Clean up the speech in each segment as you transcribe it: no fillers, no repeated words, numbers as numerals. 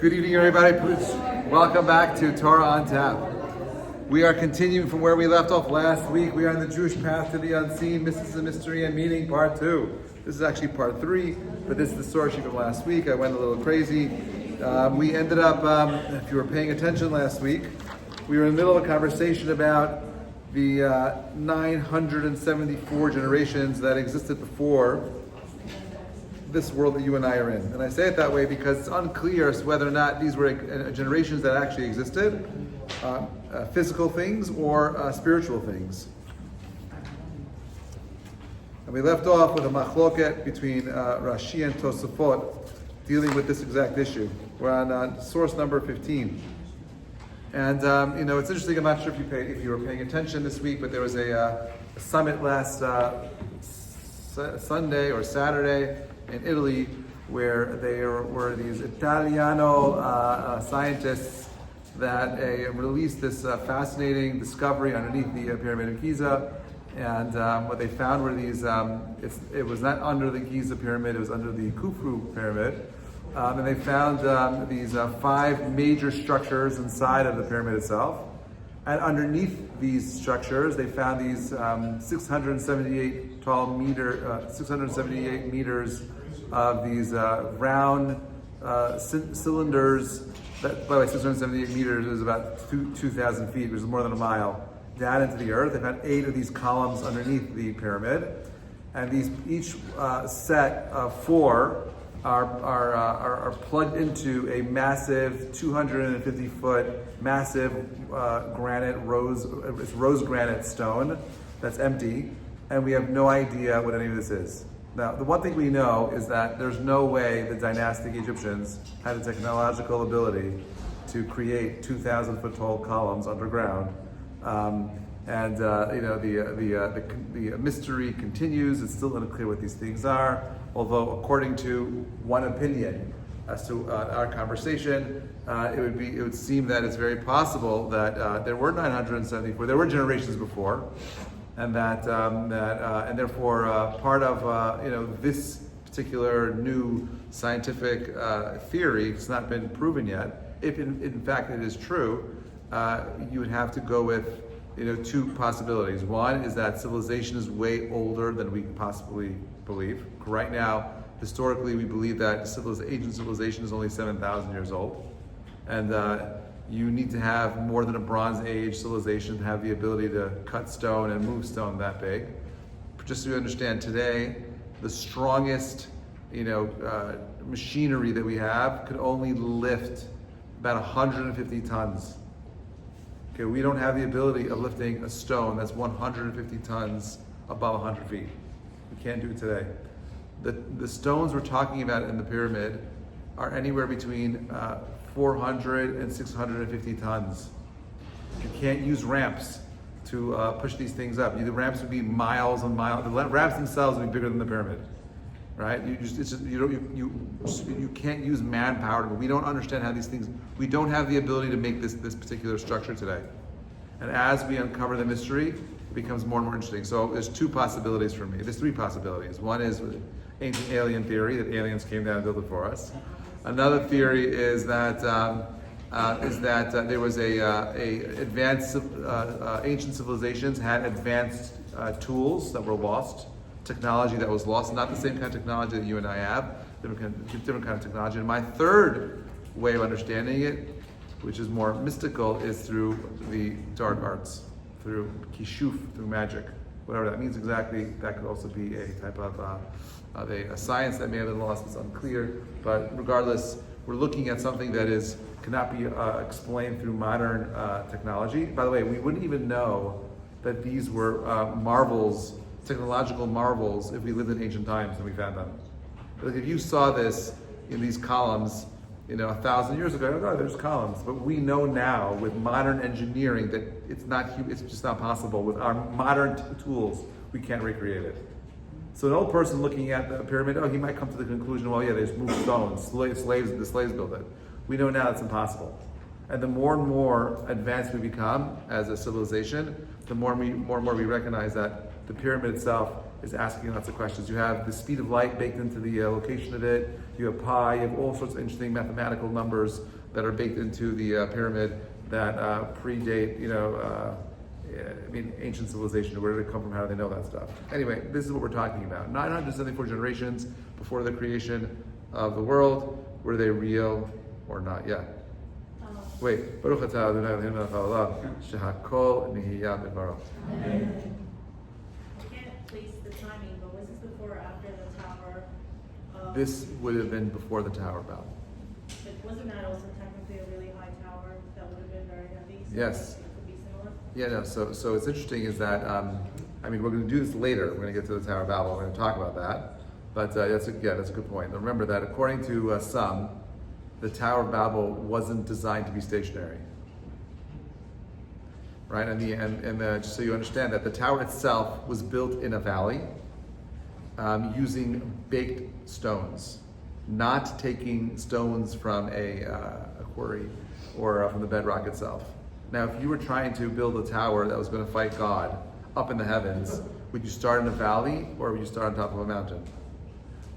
Good evening, everybody. Welcome back to Torah on Tap. We are continuing from where we left off last week. We are on the Jewish path to the unseen, Mysticism, Mystery, and Meaning, part 2. This is actually part 3, but this is the source sheet from last week. I went a little crazy. We ended up, if you were paying attention last week, we were in the middle of a conversation about the 974 generations that existed before this world that you and I are in. And I say it that way because it's unclear as to whether or not these were generations that actually existed, physical things or spiritual things. And we left off with a machloket between Rashi and Tosafot dealing with this exact issue. We're on source number 15. And it's interesting, I'm not sure if you were paying attention this week, but there was a summit last Sunday or Saturday in Italy, where there were these Italiano scientists that released this fascinating discovery underneath the Pyramid of Giza. And what they found were these, it was not under the Giza pyramid, it was under the Khufu pyramid. And they found these 5 major structures inside of the pyramid itself. And underneath these structures, they found these 678 meters of these round cylinders. That, by the way, 678 meters is about 2,000 feet, which is more than a mile, down into the earth. They found 8 of these columns underneath the pyramid, and each set of 4 are plugged into a massive 250-foot massive rose granite stone that's empty, and we have no idea what any of this is. Now, the one thing we know is that there's no way the dynastic Egyptians had the technological ability to create 2,000-foot tall columns underground. The mystery continues. It's still unclear what these things are. Although, according to one opinion, as to our conversation, it would seem that it's very possible that there were 974. There were generations before. And and therefore part of this particular new scientific theory, it's not been proven yet. If in fact it is true, you would have to go with 2 possibilities. One is that civilization is way older than we can possibly believe. Right now, historically, we believe that ancient civilization is only 7,000 years old, and you need to have more than a Bronze Age civilization to have the ability to cut stone and move stone that big. Just so you understand, today, the strongest, machinery that we have could only lift about 150 tons. Okay, we don't have the ability of lifting a stone that's 150 tons above 100 feet. We can't do it today. The stones we're talking about in the pyramid are anywhere between 400 and 650 tons. You can't use ramps to push these things up. The ramps would be miles and miles. The ramps themselves would be bigger than the pyramid, right? You can't use manpower. We don't understand how these things. We don't have the ability to make this particular structure today. And as we uncover the mystery, it becomes more and more interesting. So there's 2 possibilities for me. There's 3 possibilities. One is ancient alien theory, that aliens came down and built it for us. Another theory is that there was advanced ancient civilizations had advanced tools that were lost, technology that was lost, not the same kind of technology that you and I have, different kind of technology. And my third way of understanding it, which is more mystical, is through the dark arts, through kishuf, through magic, whatever that means exactly. That could also be a type of a science that may have been lost. It's unclear, but regardless, we're looking at something that cannot be explained through modern technology. By the way, we wouldn't even know that these were marvels, technological marvels, if we lived in ancient times and we found them. Like if you saw this in these columns, 1,000 years ago, oh, there's columns. But we know now with modern engineering that it's just not possible. With our modern tools, we can't recreate it. So an old person looking at the pyramid, he might come to the conclusion, well, yeah, they just moved stones. The slaves built it. We know now it's impossible. And the more and more advanced we become as a civilization, the more and more we recognize that the pyramid itself is asking lots of questions. You have the speed of light baked into the location of it. You have pi. You have all sorts of interesting mathematical numbers that are baked into the pyramid that predate, ancient civilization. Where did it come from? How do they know that stuff? Anyway, this is what we're talking about. 974 generations before the creation of the world. Were they real or not? Yeah. Wait. Baruch atah Adonai Eloheinu melech haolam shehakol nihiyah b'dvaro. I can't place the timing, but was this before or after the Tower of... This would have been before the Tower of Babel. But wasn't that also technically a really high tower that would have been very heavy? So Yes. it could be similar? Yeah, no, so it's interesting is that, we're going to do this later. We're going to get to the Tower of Babel. We're going to talk about that. But that's a good point. Remember that according to some, the Tower of Babel wasn't designed to be stationary. Right? Just so you understand that the tower itself was built in a valley using baked stones, not taking stones from a quarry or from the bedrock itself. Now, if you were trying to build a tower that was going to fight God up in the heavens, would you start in a valley or would you start on top of a mountain?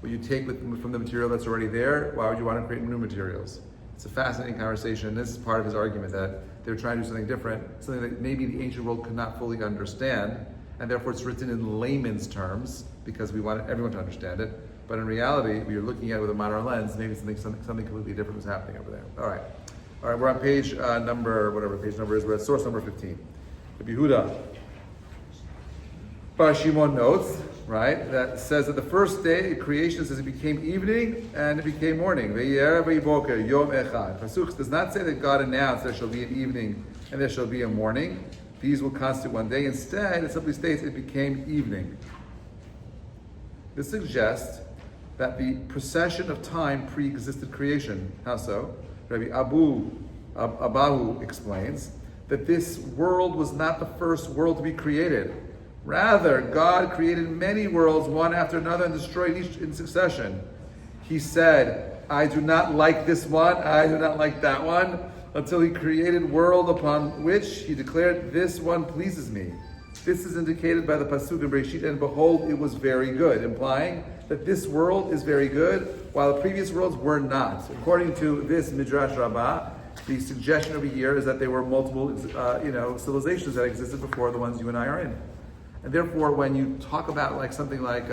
Would you take from the material that's already there? Why would you want to create new materials? It's a fascinating conversation, and this is part of his argument that they're trying to do something different, something that maybe the ancient world could not fully understand, and therefore it's written in layman's terms because we want everyone to understand it. But in reality, when you're looking at it with a modern lens, maybe something completely different was happening over there. All right, we're on page number, whatever page number is, we're at source number 15. Rabbi Yehuda Bar Shimon notes, right, that says that the first day of creation says it became evening and it became morning. V'yer v'yiboker yom echad. Pasuk does not say that God announced there shall be an evening and there shall be a morning. These will constitute one day. Instead, it simply states it became evening. This suggests that the procession of time pre-existed creation. How so? Rabbi Abahu explains that this world was not the first world to be created. Rather, God created many worlds, one after another, and destroyed each in succession. He said, I do not like this one, I do not like that one, until he created world upon which he declared, this one pleases me. This is indicated by the Pasuk in Bereshit, and behold, it was very good, implying that this world is very good, while the previous worlds were not. According to this Midrash Rabbah, the suggestion over here is that there were multiple civilizations that existed before the ones you and I are in. And therefore, when you talk about something like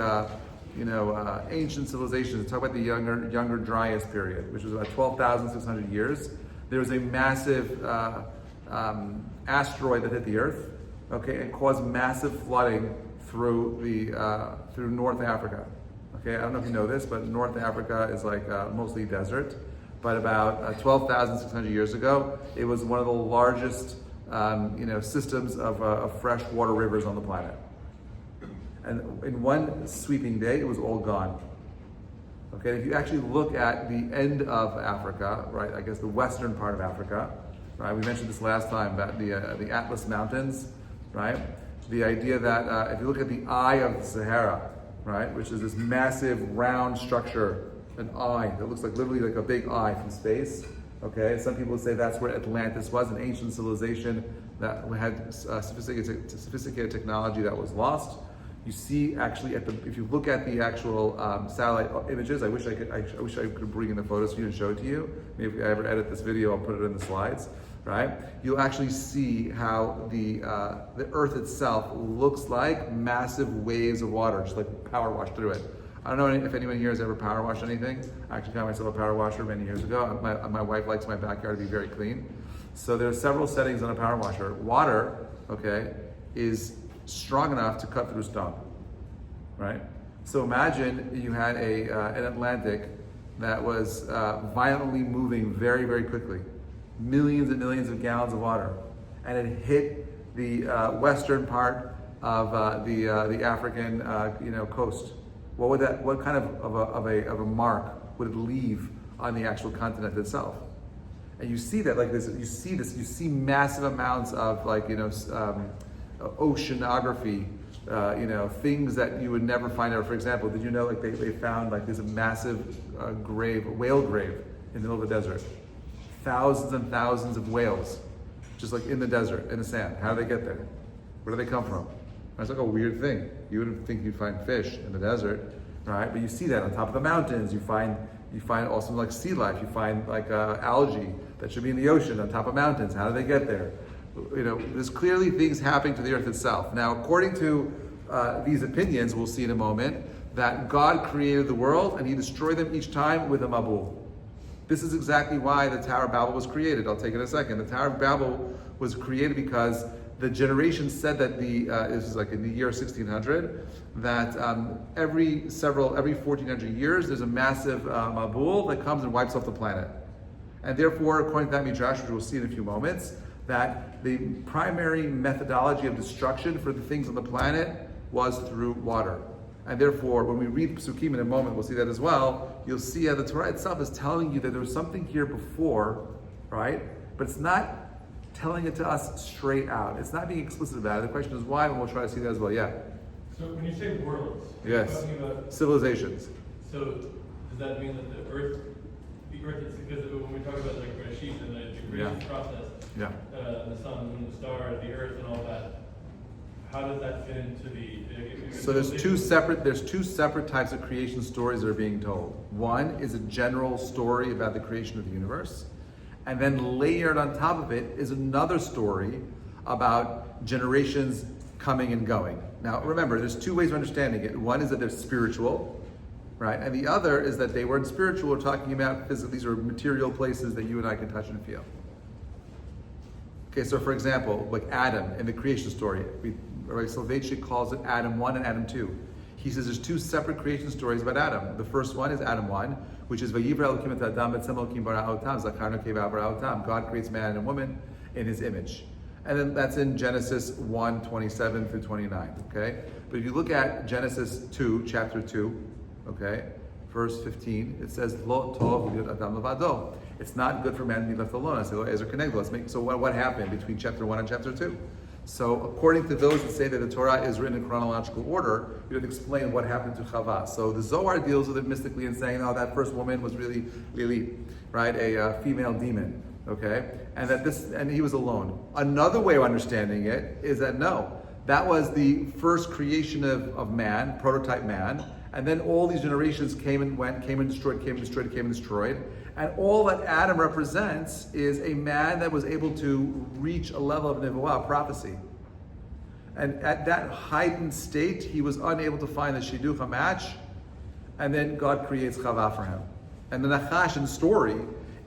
ancient civilizations, talk about the younger Dryas period, which was about 12,600 years. There was a massive asteroid that hit the Earth, and caused massive flooding through North Africa. Okay, I don't know if you know this, but North Africa is mostly desert. But about 12,600 years ago, it was one of the largest systems of freshwater rivers on the planet. And in one sweeping day, it was all gone. Okay, if you actually look at the end of Africa, right, I guess the western part of Africa, right, we mentioned this last time about the Atlas Mountains, right, the idea that if you look at the eye of the Sahara, right, which is this massive round structure, an eye that looks literally like a big eye from space. Okay, some people say that's where Atlantis was, an ancient civilization that had sophisticated technology that was lost. You see, actually, if you look at the actual satellite images, I wish I could bring in the photos for you and show it to you. Maybe if I ever edit this video, I'll put it in the slides. Right? You'll actually see how the Earth itself looks like massive waves of water, just power washed through it. I don't know if anyone here has ever power washed anything. I actually got myself a power washer many years ago. My wife likes my backyard to be very clean. So there are several settings on a power washer. Water, is strong enough to cut through stone, right? So imagine you had an Atlantic that was violently moving very, very quickly, millions and millions of gallons of water, and it hit the western part of the African coast. What kind of a mark would it leave on the actual continent itself? And you see that you see massive amounts of oceanography, things that you would never find out. For example, did you know they found this massive whale grave in the middle of the desert? Thousands and thousands of whales, just in the desert, in the sand. How do they get there? Where do they come from? It's like a weird thing. You wouldn't think you'd find fish in the desert, right? But you see that on top of the mountains. You find also like sea life. You find like algae that should be in the ocean on top of mountains. How do they get there? There's clearly things happening to the earth itself. Now, according to these opinions, we'll see in a moment, that God created the world and he destroyed them each time with a mabul. This is exactly why the Tower of Babel was created. I'll take it in a second. The Tower of Babel was created because the generation said that this is like in the year 1600, that every 1400 years there's a massive mabul that comes and wipes off the planet. And therefore, according to that midrash, which we'll see in a few moments, that the primary methodology of destruction for the things on the planet was through water. And therefore, when we read Psukim in a moment, we'll see that as well, you'll see how the Torah itself is telling you that there was something here before, right? But it's not telling it to us straight out. It's not being explicit about it. The question is why, and we'll try to see that as well. Yeah? So when you say worlds, Yes. you're talking about Civilizations. So does that mean that the earth is, because when we talk about like Rashid and the creation process, the sun, moon, the stars, the earth and all that, how does that fit into the So there's two separate types of creation stories that are being told. One is a general story about the creation of the universe, and then layered on top of it is another story about generations coming and going. Now remember, there's two ways of understanding it. One is that they're spiritual, right? And the other is that they weren't spiritual. We're talking about physical, these are material places that you and I can touch and feel. Okay, so for example, like Adam in the creation story, Rabbi Soloveitchik calls it Adam 1 and Adam 2. He says there's two separate creation stories about Adam. The first one is Adam 1, which is Vayivra Elokim et Adam b'tzelem Elokim bara otam, Zakar nekeva bara otam. God creates man and woman in his image. And then that's in Genesis 1, 27 through 29, okay? But if you look at Genesis 2, chapter 2, okay, verse 15, it says, Lo tov liyot adam levado. It's not good for man to be left alone. I say, Ezer kenegdo. So what happened between chapter 1 and chapter 2? So according to those that say that the Torah is written in chronological order, we don't explain what happened to Chava. So the Zohar deals with it mystically and saying, oh, that first woman was really, right, a female demon, okay? And he was alone. Another way of understanding it is that no, that was the first creation of man, prototype man, and then all these generations came and went, came and destroyed, came and destroyed, came and destroyed. And all that Adam represents is a man that was able to reach a level of nevuah, prophecy. And at that heightened state, he was unable to find the shidduch, a match, and then God creates Chava for him. And the Nachash in the story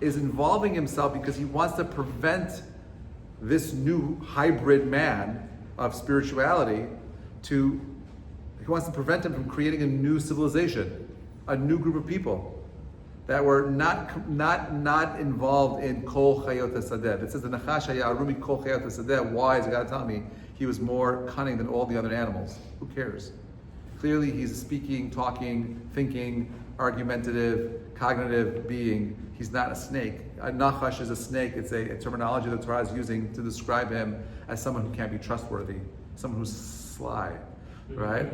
is involving himself because he wants to prevent this new hybrid man of spirituality he wants to prevent him from creating a new civilization, a new group of people that were not involved in kol chayot hasadeh. It says the Nachash haya arumi kol chayot hasadeh. Why? He's got to tell me he was more cunning than all the other animals. Who cares? Clearly, he's a speaking, talking, thinking, argumentative, cognitive being. He's not a snake. A Nachash is a snake. It's a terminology that the Torah is using to describe him as someone who can't be trustworthy, someone who's sly, right?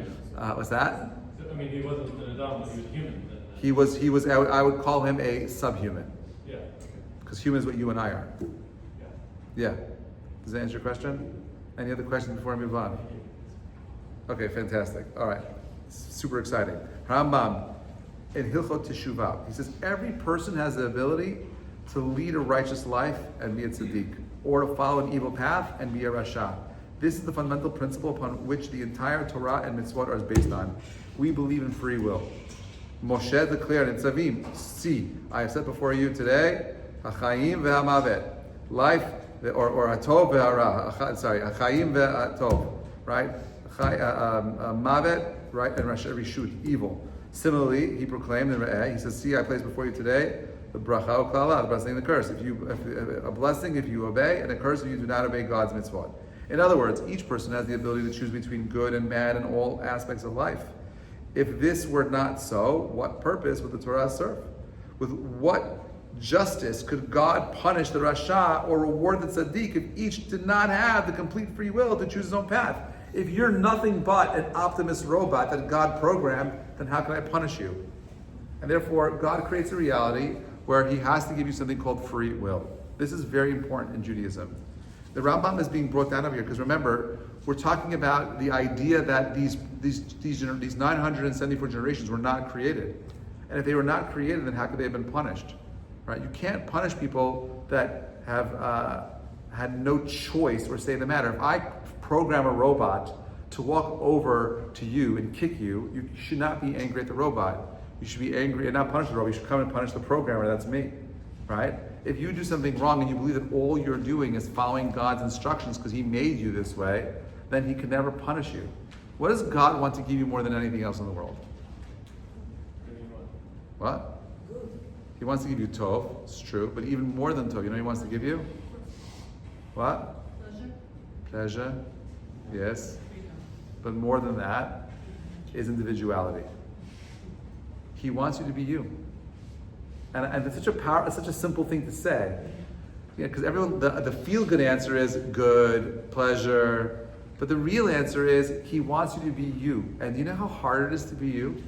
What's that? I mean, he wasn't an Adam, but he was human. He was. I would call him a subhuman. Yeah. Because human is what you and I are. Yeah. Yeah. Does that answer your question? Any other questions before I move on? Okay, fantastic. All right. Super exciting. Rambam in Hilchot Teshuvah, he says every person has the ability to lead a righteous life and be a tzaddik, or to follow an evil path and be a rasha. This is the fundamental principle upon which the entire Torah and mitzvot are based on. We believe in free will. Moshe declared in Tzavim, see, I have set before you today, hachayim ve'hamavet, life, or hatov ve'hara, hachayim ve'hatov, right? Mavet, right, and rishut, evil. Similarly, he proclaimed in Re'eh, he says, see, I place before you today the bracha u'klala, the blessing and the curse. A blessing if you obey, and a curse if you do not obey God's mitzvot. In other words, each person has the ability to choose between good and bad in all aspects of life. If this were not so, what purpose would the Torah serve? With what justice could God punish the Rasha or reward the Tzaddik if each did not have the complete free will to choose his own path? If you're nothing but an optimist robot that God programmed, then how can I punish you? And therefore, God creates a reality where he has to give you something called free will. This is very important in Judaism. The Rambam is being brought down over here because remember, We're talking about the idea that these 974 generations were not created. And if they were not created, then how could they have been punished? Right? You can't punish people that have had no choice or say in the matter. If I program a robot to walk over to you and kick you, you should not be angry at the robot. You should be angry and not punish the robot. You should come and punish the programmer, that's me. Right? If you do something wrong and you believe that all you're doing is following God's instructions because He made you this way, then He can never punish you. What does God want to give you more than anything else in the world? What? He wants to give you tov, it's true, but even more than tov, you know what He wants to give you? What? Pleasure. Yes. But more than that is individuality. He wants you to be you. And it's such a simple thing to say. Because everyone, the feel-good answer is good, pleasure. But the real answer is He wants you to be you. And do you know how hard it is to be you?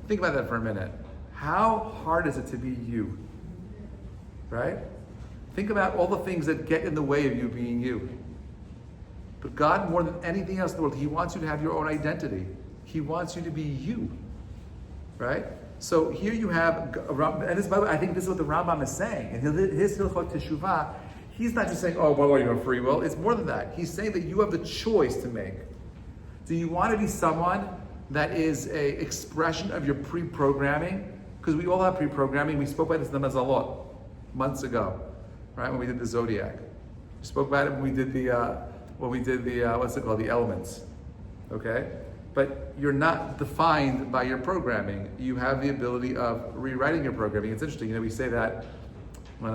Think about that for a minute. How hard is it to be you? Right? Think about all the things that get in the way of you being you. But God, more than anything else in the world, He wants you to have your own identity. He wants you to be you. Right? So here you have, and this, by the way, I think this is what the Rambam is saying. And his Hilchot Teshuvah, he's not just saying, oh, well, you have free will. It's more than that. He's saying that you have the choice to make. Do you want to be someone that is an expression of your pre-programming? Because we all have pre-programming. We spoke about this in the Mazalot months ago, right? When we did the Zodiac. We spoke about it when we did the what's it called? The elements. Okay? But you're not defined by your programming. You have the ability of rewriting your programming. It's interesting, we say that when,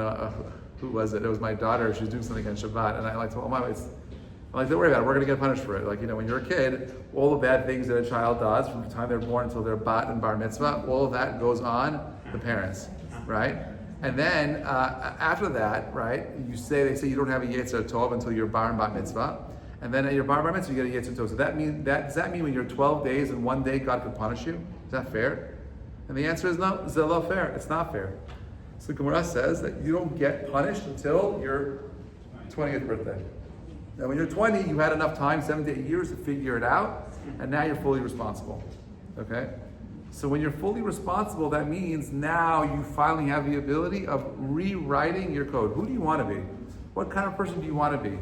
who was it? It was my daughter. She was doing something on Shabbat, and I like to, I'm like, don't worry about it. We're going to get punished for it. Like, when you're a kid, all the bad things that a child does from the time they're born until they're bat and bar mitzvah, all of that goes on the parents, right? And then after that, right, they say you don't have a Yetzer Tov until you're bar and bat mitzvah. And then at your bar mitzvah, you get a Yetzer Tov. So does that mean when you're 12 days and one day God could punish you? Is that fair? And the answer is no. It's not fair. It's not fair. So the Gemara says that you don't get punished until your 20th birthday. Now when you're 20, you had enough time, 7 to 8 years, to figure it out, and now you're fully responsible. Okay? So when you're fully responsible, that means now you finally have the ability of rewriting your code. Who do you want to be? What kind of person do you want to be?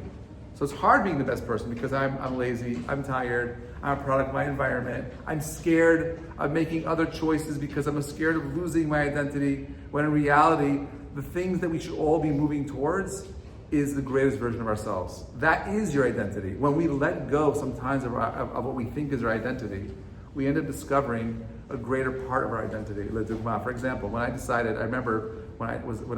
So it's hard being the best person because I'm lazy, I'm tired, I'm a product of my environment, I'm scared of making other choices because I'm scared of losing my identity, when in reality, the things that we should all be moving towards is the greatest version of ourselves. That is your identity. When we let go sometimes of what we think is our identity, we end up discovering a greater part of our identity. For example, when I decided, I remember when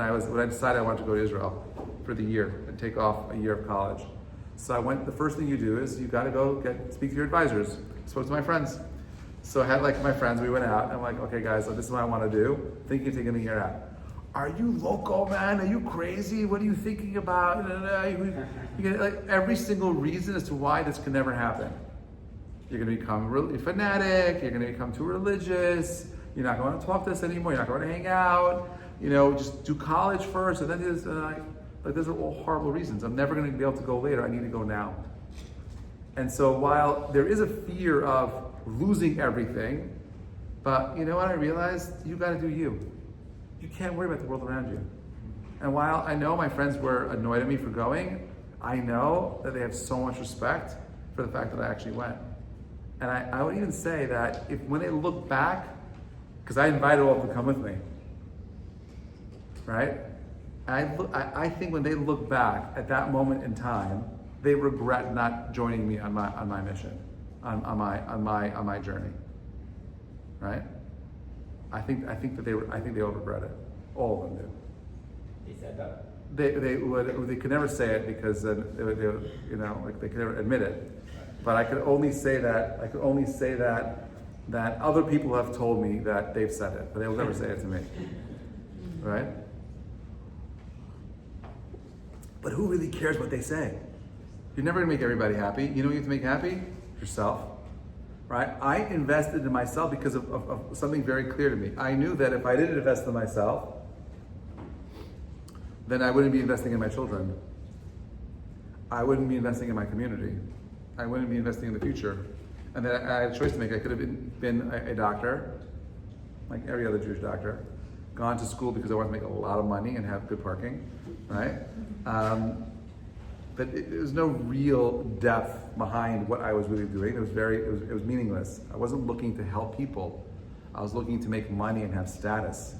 I decided I wanted to go to Israel for the year and take off a year of college. So I went, the first thing you do is you gotta go speak to your advisors. I spoke to my friends. So I had my friends, we went out, and I'm like, okay guys, so this is what I wanna do. Thinking of taking a year out. Are you loco, man? Are you crazy? What are you thinking about? You get every single reason as to why this can never happen. You're gonna become really fanatic, you're gonna become too religious, you're not gonna talk to us anymore, you're not gonna hang out, just do college first, and then those are all horrible reasons. I'm never going to be able to go later. I need to go now. And so while there is a fear of losing everything, but you know what I realized? You got to do you. You can't worry about the world around you. And while I know my friends were annoyed at me for going, I know that they have so much respect for the fact that I actually went. And I would even say that when they look back, because I invited all of them to come with me, right? I think when they look back at that moment in time, they regret not joining me on my mission, on my journey, right? I think they all regret it. All of them do. They said that. They could never say it because they could never admit it. But I could only say that other people have told me that they've said it, but they will never say it to me, right? But who really cares what they say? You're never gonna make everybody happy. You know what you have to make happy? Yourself, right? I invested in myself because of something very clear to me. I knew that if I didn't invest in myself, then I wouldn't be investing in my children. I wouldn't be investing in my community. I wouldn't be investing in the future. And then I had a choice to make. I could have been a doctor, like every other Jewish doctor, gone to school because I wanted to make a lot of money and have good parking, right? But there was no real depth behind what I was really doing. It was meaningless. I wasn't looking to help people. I was looking to make money and have status,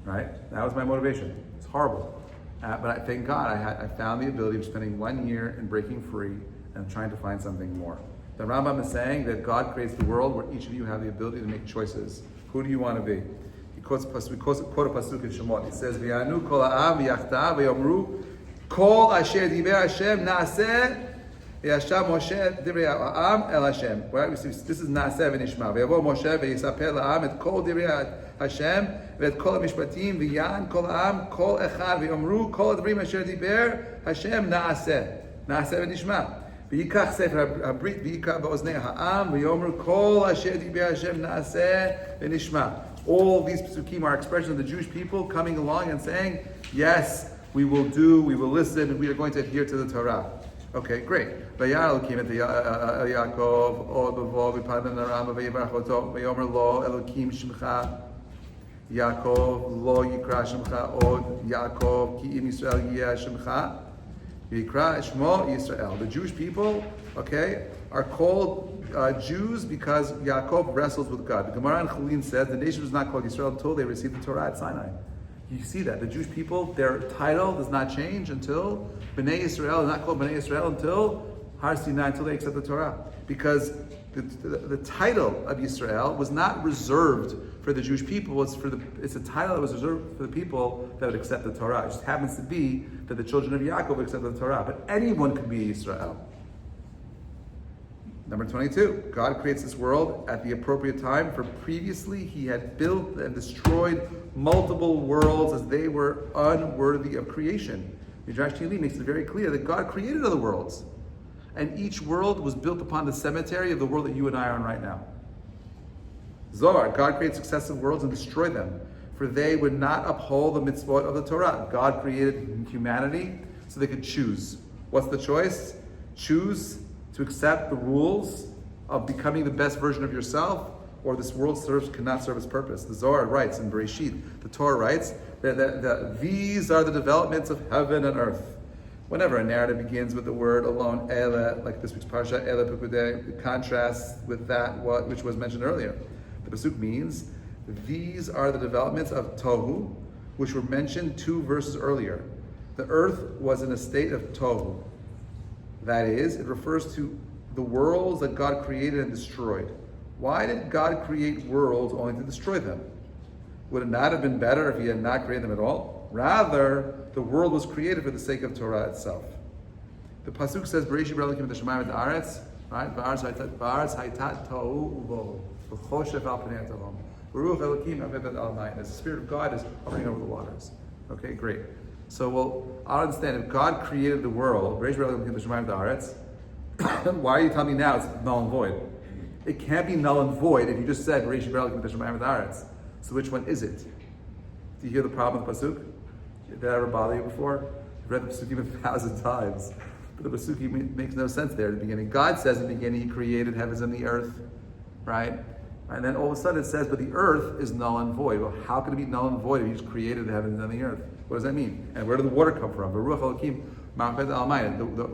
right? That was my motivation. It's horrible. But I thank God I found the ability of spending 1 year and breaking free and trying to find something more. The Rambam is saying that God creates the world where each of you have the ability to make choices. Who do you want to be? We quote a pasuk in Shemot. It says, "V'yanu kol ha'am v'yachtav v'yomru kol asher diber Hashem na'aseh v'yashav Moshe divrei ha'am el Hashem." Right? This is na'aseh v'nishma. V'yavo Moshe v'yisaper la'am et kol divrei Hashem v'et kol ha'mishpatim v'yan kol ha'am kol echad v'yomru kol ha'dvarim asher diber Hashem na'aseh v'nishma. V'yikach sefer habrit v'yikach ba'oznei ha'am v'yomru kol asher diber Hashem na'aseh v'nishma. All these psukim are expressions of the Jewish people coming along and saying, yes, we will do, we will listen, and we are going to adhere to the Torah. Okay, great. V'yar Elokim et Yaakov od b'vo v'padam naram v'yivarach oto v'yomer lo Elokim shimcha Yaakov lo yikra shimcha od Yaakov ki im Yisrael yeh shimcha yikra shmo Yisrael. The Jewish people, okay, are called Jews because Yaakov wrestles with God. The Gemara in Chulin says the nation was not called Yisrael until they received the Torah at Sinai. You see that. The Jewish people, their title does not change until Bnei Yisrael is not called Bnei Yisrael until Har Sinai, until they accept the Torah. Because the title of Yisrael was not reserved for the Jewish people. It's a title that was reserved for the people that would accept the Torah. It just happens to be that the children of Yaakov accepted the Torah. But anyone could be Yisrael. Number 22, God creates this world at the appropriate time, for previously he had built and destroyed multiple worlds as they were unworthy of creation. Midrash Tehillim makes it very clear that God created other worlds, and each world was built upon the cemetery of the world that you and I are in right now. Zohar, God created successive worlds and destroyed them, for they would not uphold the mitzvot of the Torah. God created humanity so they could choose. What's the choice? Choose to accept the rules of becoming the best version of yourself, or this world cannot serve its purpose. The Zohar writes in Bereshit, the Torah writes, that these are the developments of heaven and earth. Whenever a narrative begins with the word alone, ele, like this week's parsha, ele pekudei, it contrasts with that which was mentioned earlier. The pasuk means, these are the developments of tohu, which were mentioned 2 verses earlier. The earth was in a state of tohu. That is, it refers to the worlds that God created and destroyed. Why did God create worlds only to destroy them? Would it not have been better if he had not created them at all? Rather, the world was created for the sake of Torah itself. The pasuk says, "Bereshit bara Elokim et hashamayim v'haaretz," right? V'haaretz haytat tohu u'vohu, v'choshev al pnei ha'tahom, v'ruach Elokim ha'mevet al mayim. As the Spirit of God is hovering over the waters. Okay, great. So, I'll understand, if God created the world, why are you telling me now it's null and void? It can't be null and void if you just said, so which one is it? Do you hear the problem with the pasuk? Did that ever bother you before? I've read the pasuk even 1,000 times, but the pasuk makes no sense there at the beginning. God says in the beginning he created heavens and the earth, right? And then all of a sudden it says, but the earth is null and void. Well, how can it be null and void if he just created the heavens and the earth? What does that mean? And where did the water come from?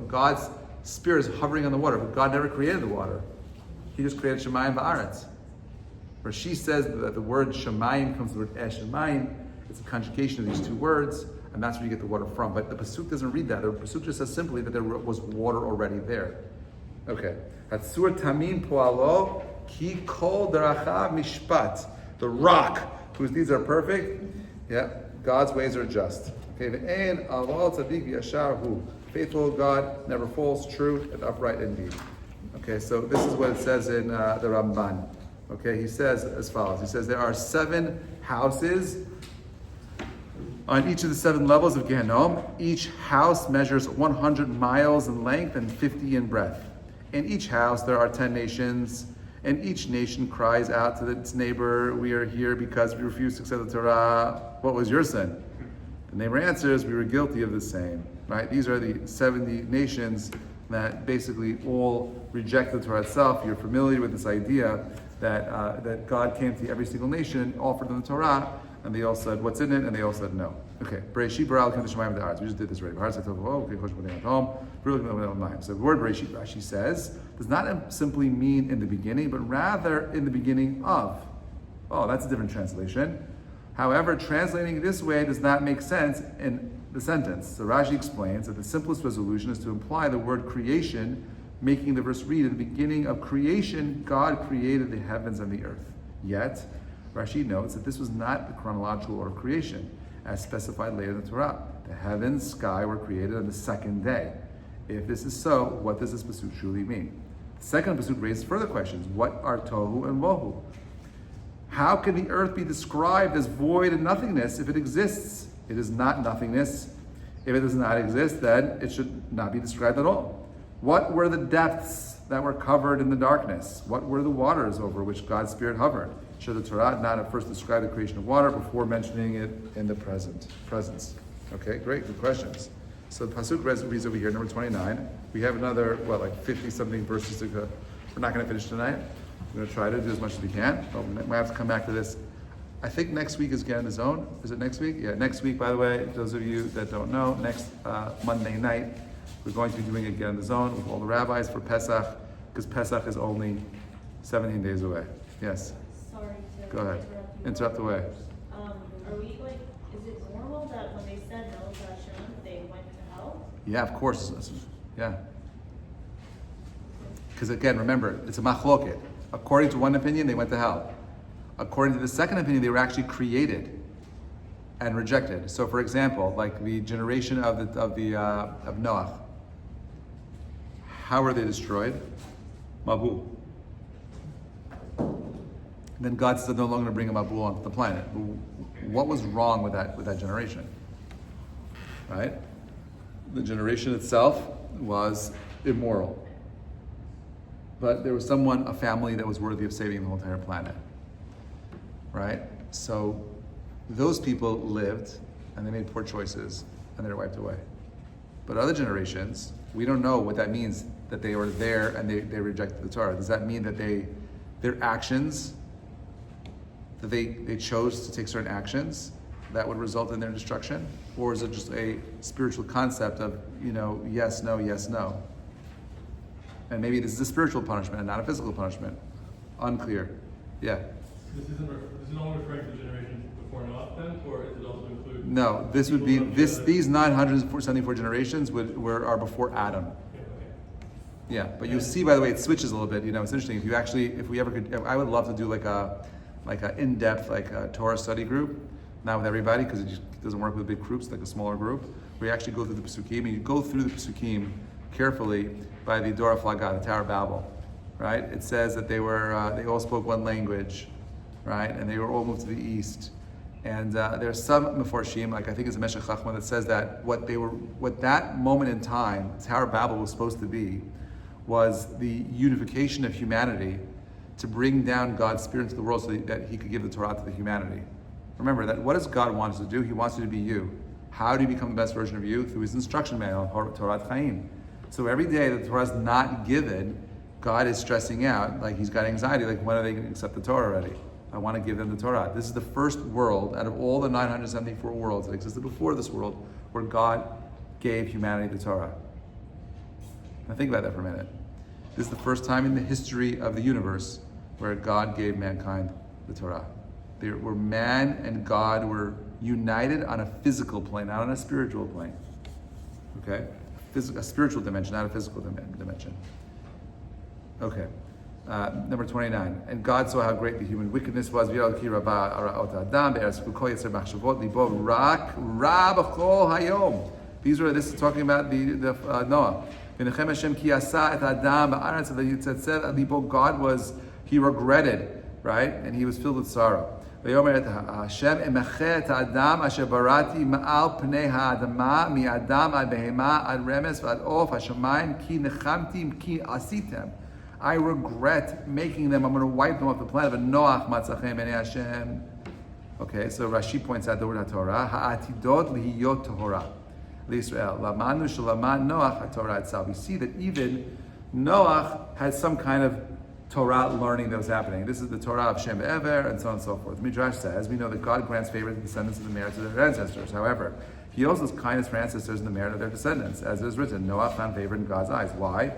God's Spirit is hovering on the water, but God never created the water. He just created Shemayim v'aretz. Where she says that the word Shemayim comes from the word Shemayim. It's a conjugation of these 2 words, and that's where you get the water from. But the pasuk doesn't read that. The pasuk just says simply that there was water already there. Okay. Hatzur tamim poalo ki kol derachav mishpat. The rock, whose deeds are perfect. Yeah. God's ways are just. Okay, ve'en aval tzadik v'yashar hu. Faithful God never falls, true and upright indeed. Okay, so this is what it says in the Ramban. Okay, he says as follows. He says there are 7 houses on each of the 7 levels of Gehenom. Each house measures 100 miles in length and 50 in breadth. In each house there are 10 nations, and each nation cries out to its neighbor, "We are here because we refused to accept the Torah. What was your sin?" The neighbor answers, "We were guilty of the same." right? These are the 70 nations that basically all reject the Torah itself. You're familiar with this idea that God came to every single nation, offered them the Torah, and they all said, what's in it? And they all said no. Okay. Bereshit bara Elokim et hashamayim v'ha'aretz. We just did this already. So the word Bereshit, Rashi says, does not simply mean in the beginning, but rather in the beginning of. Oh, that's a different translation. However, translating it this way does not make sense in the sentence. So Rashi explains that the simplest resolution is to imply the word creation, making the verse read, in the beginning of creation, God created the heavens and the earth. Yet, Rashi notes that this was not the chronological order of creation, as specified later in the Torah. The heavens, sky were created on the second day. If this is so, what does this pasuk truly mean? The second pasuk raises further questions. What are tohu and wohu? How can the earth be described as void and nothingness if it exists? It is not nothingness. If it does not exist, then it should not be described at all. What were the depths that were covered in the darkness? What were the waters over which God's Spirit hovered? Should the Torah not have first described the creation of water before mentioning it in the presence? Okay, great, good questions. So the pasuk reads over here, number 29. We have another, 50-something verses to go. We're not going to finish tonight. We're going to try to do as much as we can, but we might have to come back to this. I think next week is Get in the Zone. Is it next week? Yeah, next week, by the way, those of you that don't know, next Monday night, we're going to be doing a Get in the Zone with all the rabbis for Pesach, because Pesach is only 17 days away. Yes? Sorry to Go ahead. Interrupt away. Are we is it normal that when they said no to Hashem, they went to hell? Yeah, of course. Yeah. Because again, remember, it's a machloket. According to one opinion, they went to hell. According to the second opinion, they were actually created and rejected. So, for example, like the generation of Noah, how were they destroyed? Mabul. Then God said no longer bring a Mabul onto the planet. What was wrong with that generation? Right? The generation itself was immoral. But there was a family that was worthy of saving the whole entire planet. Right? So those people lived and they made poor choices and they were wiped away. But other generations, we don't know what that means, that they were there and they rejected the Torah. Does that mean that their actions, that they chose to take certain actions that would result in their destruction? Or is it just a spiritual concept of, yes, no, yes, no? And maybe this is a spiritual punishment and not a physical punishment. Unclear. Yeah. This is only referring to the generation before Noah then, or does it also include? No, this would be these 974 generations are before Adam. Okay. Yeah, but you'll see, by the way, it switches a little bit. It's interesting. If we ever could, I would love to do like a in-depth Torah study group, not with everybody because it just doesn't work with big groups, like a smaller group. Where you actually go through the Pesukim and you go through the Pesukim carefully by the Dor HaFlaga, the Tower of Babel, right? It says that they all spoke one language, right? And they were all moved to the east. And there's some Mefarshim, I think it's a Meshech Chachma, that says that what that moment in time, Tower of Babel was supposed to be, was the unification of humanity to bring down God's Spirit into the world so that He could give the Torah to the humanity. Remember that what does God want us to do? He wants you to be you. How do you become the best version of you? Through His instruction manual, Torah Chaim. So every day that the Torah is not given, God is stressing out, like He's got anxiety, like when are they going to accept the Torah already? I want to give them the Torah. This is the first world out of all the 974 worlds that existed before this world where God gave humanity the Torah. Now think about that for a minute. This is the first time in the history of the universe where God gave mankind the Torah. Where man and God were united on a physical plane, not on a spiritual plane. Okay? A spiritual dimension, not a physical dimension. Okay. Number 29. And God saw how great the human wickedness was. This is talking about the Noah. He regretted, right? And he was filled with sorrow. Hashem emechet ha'adam asher barati ma'al pnei ha'adama mi'adam ad behema ad remes v'ad of hashamayim ki nechamtim ki asitem. I regret making them. I'm going to wipe them off the planet. But Noach matzachem ene Hashem. Okay, so Rashi points out the word HaTorah, ha'atidot lihiyot Torah. L'Yisrael. Lamanu shelaman Noach HaTorah itself. We see that even Noach had some kind of Torah learning that was happening. This is the Torah of Shem Ever, and so on and so forth. Midrash says, we know that God grants favor to the descendants of the merits of their ancestors. However, He also has kindness for ancestors in the merit of their descendants. As it is written, Noah found favor in God's eyes. Why?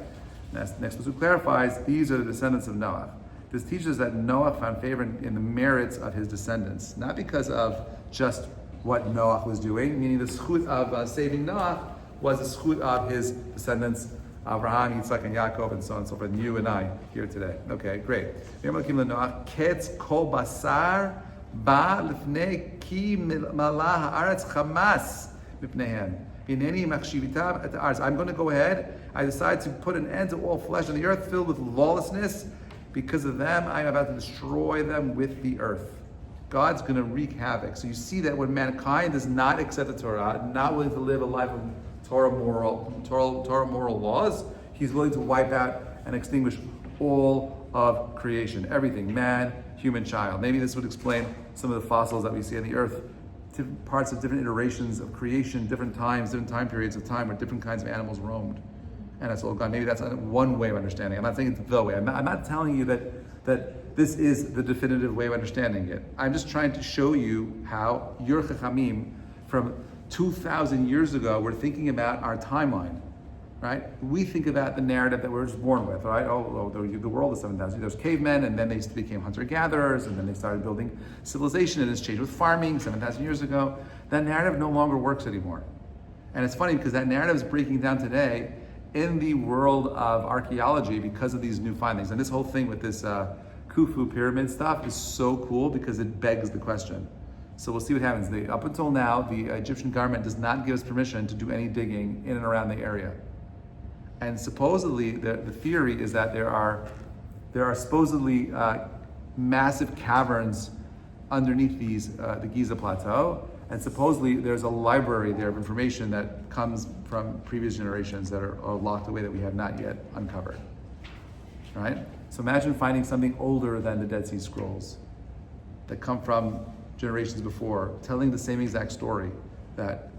Next verse clarifies, these are the descendants of Noah. This teaches that Noah found favor in the merits of his descendants, not because of just what Noah was doing, meaning the schut of saving Noah was the schut of his descendants, Abraham, Yitzhak, and Yaakov, and so on and so forth, and you and I here today. Okay, great. Ketz kol basar ba lifnei ki malah haaretz chamas mipneihem. Hineni machshivitam et haaretz. I'm going to go ahead. I decide to put an end to all flesh on the earth filled with lawlessness. Because of them, I'm about to destroy them with the earth. God's going to wreak havoc. So you see that when mankind does not accept the Torah, not willing to live a life of Torah moral laws, He's willing to wipe out and extinguish all of creation, everything, man, human, child. Maybe this would explain some of the fossils that we see on the earth, parts of different iterations of creation, different times, different time periods of time where different kinds of animals roamed. And it's all gone. Maybe that's one way of understanding. I'm not saying it's the way. I'm not telling you that this is the definitive way of understanding it. I'm just trying to show you how your Chachamim from 2,000 years ago were thinking about our timeline, right? We think about the narrative that we're just born with, right? The world is 7,000. There's cavemen, and then they became hunter-gatherers, and then they started building civilization, and it's changed with farming 7,000 years ago. That narrative no longer works anymore. And it's funny because that narrative is breaking down today in the world of archaeology because of these new findings. And this whole thing with this Khufu pyramid stuff is so cool because it begs the question. So we'll see what happens. Up until now, the Egyptian government does not give us permission to do any digging in and around the area. And supposedly, the theory is that there are supposedly massive caverns underneath the Giza Plateau. And supposedly there's a library there of information that comes from previous generations that are locked away that we have not yet uncovered, right? So imagine finding something older than the Dead Sea Scrolls that come from generations before, telling the same exact story that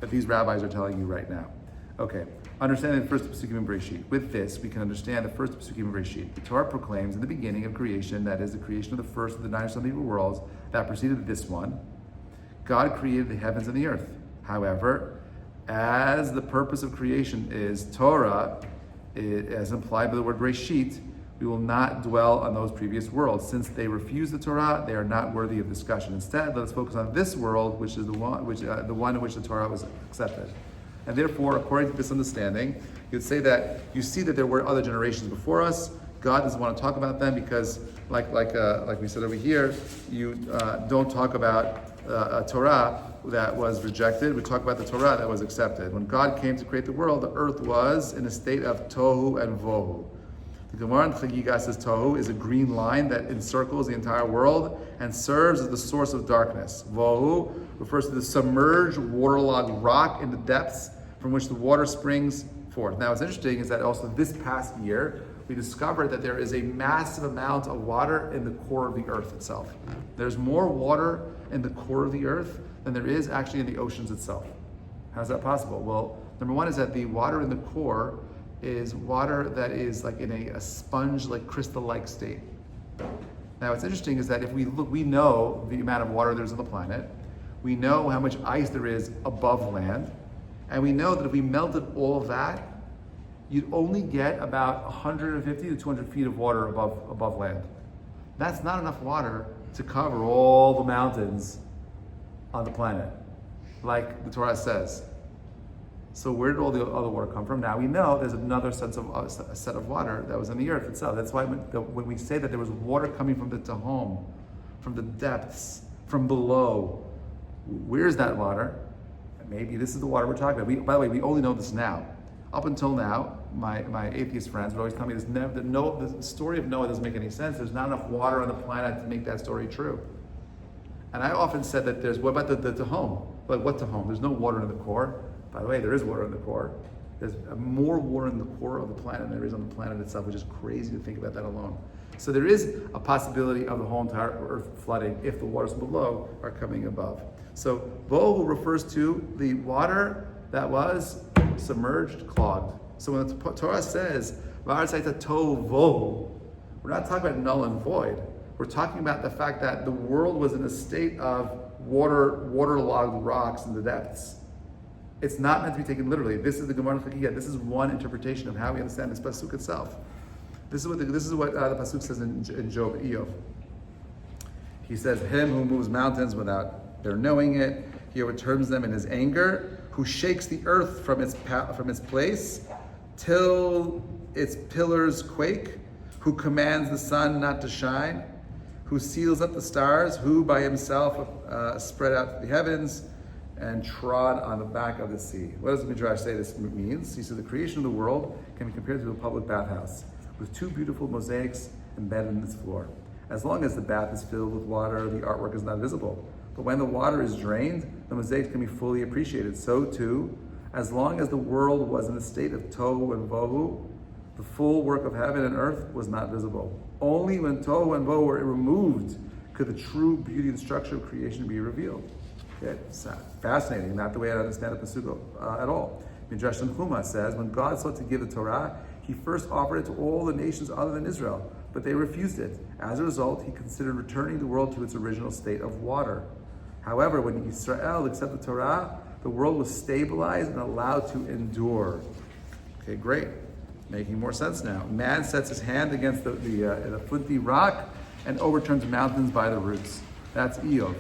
these rabbis are telling you right now. Okay, understanding the first Pesukim in Bereshit. With this, we can understand the first Pesukim in Bereshit. The Torah proclaims in the beginning of creation, that is the creation of the first of the 9 evil worlds that preceded this one, God created the heavens and the earth. However, as the purpose of creation is Torah, as implied by the word Bereshit, we will not dwell on those previous worlds. Since they refuse the Torah, they are not worthy of discussion. Instead, let us focus on this world, which is the one in which the Torah was accepted. And therefore, according to this understanding, you'd say that you see that there were other generations before us. God doesn't want to talk about them because, like we said over here, you don't talk about a Torah that was rejected. We talk about the Torah that was accepted. When God came to create the world, the earth was in a state of tohu and vohu. The Gemara in Chagiga says tohu is a green line that encircles the entire world and serves as the source of darkness. Vohu refers to the submerged, waterlogged rock in the depths from which the water springs forth. Now, what's interesting is that also this past year, we discovered that there is a massive amount of water in the core of the earth itself. There's more water in the core of the earth than there is actually in the oceans itself. How is that possible? Well, number one is that the water in the core is water that is like in a sponge, like crystal-like state. Now, what's interesting is that if we look, we know the amount of water there's on the planet, we know how much ice there is above land, and we know that if we melted all of that, you'd only get about 150 to 200 feet of water above land. That's not enough water to cover all the mountains on the planet, like the Torah says. So where did all the other water come from? Now we know there's another set of water that was in the earth itself. That's why when we say that there was water coming from the Tehom, from the depths, from below, where's that water? Maybe this is the water we're talking about. By the way, we only know this now. Up until now, my atheist friends would always tell me the story of Noah doesn't make any sense. There's not enough water on the planet to make that story true. And I often said that what about the Tehom? Like what Tehom? There's no water in the core. By the way, there is water in the core. There's more water in the core of the planet than there is on the planet itself, which is crazy to think about that alone. So there is a possibility of the whole entire earth flooding if the waters below are coming above. So Bohu refers to the water that was submerged, clogged. So when the Torah says, "V'aretz tohu vohu," we're not talking about null and void. We're talking about the fact that the world was in a state of waterlogged rocks in the depths. It's not meant to be taken literally. This is the Gemara Chagigah. This is one interpretation of how we understand this pasuk itself. This is what the pasuk says in Job, Eov. He says, "Him who moves mountains without their knowing it, he overturns them in his anger. Who shakes the earth from its place till its pillars quake. Who commands the sun not to shine. Who seals up the stars. Who by himself spread out the heavens and trod on the back of the sea." What does the Midrash say this means? He says the creation of the world can be compared to a public bathhouse with two beautiful mosaics embedded in its floor. As long as the bath is filled with water, the artwork is not visible. But when the water is drained, the mosaics can be fully appreciated. So too, as long as the world was in a state of tohu and vohu, the full work of heaven and earth was not visible. Only when tohu and vohu were removed could the true beauty and structure of creation be revealed. Okay? It's fascinating, not the way I understand the pasuk at all. Midrash Tanchuma says, when God sought to give the Torah, he first offered it to all the nations other than Israel, but they refused it. As a result, he considered returning the world to its original state of water. However, when Israel accepted the Torah, the world was stabilized and allowed to endure. Okay, great. Making more sense now. Man sets his hand against the flinty rock and overturns mountains by the roots. That's Eov.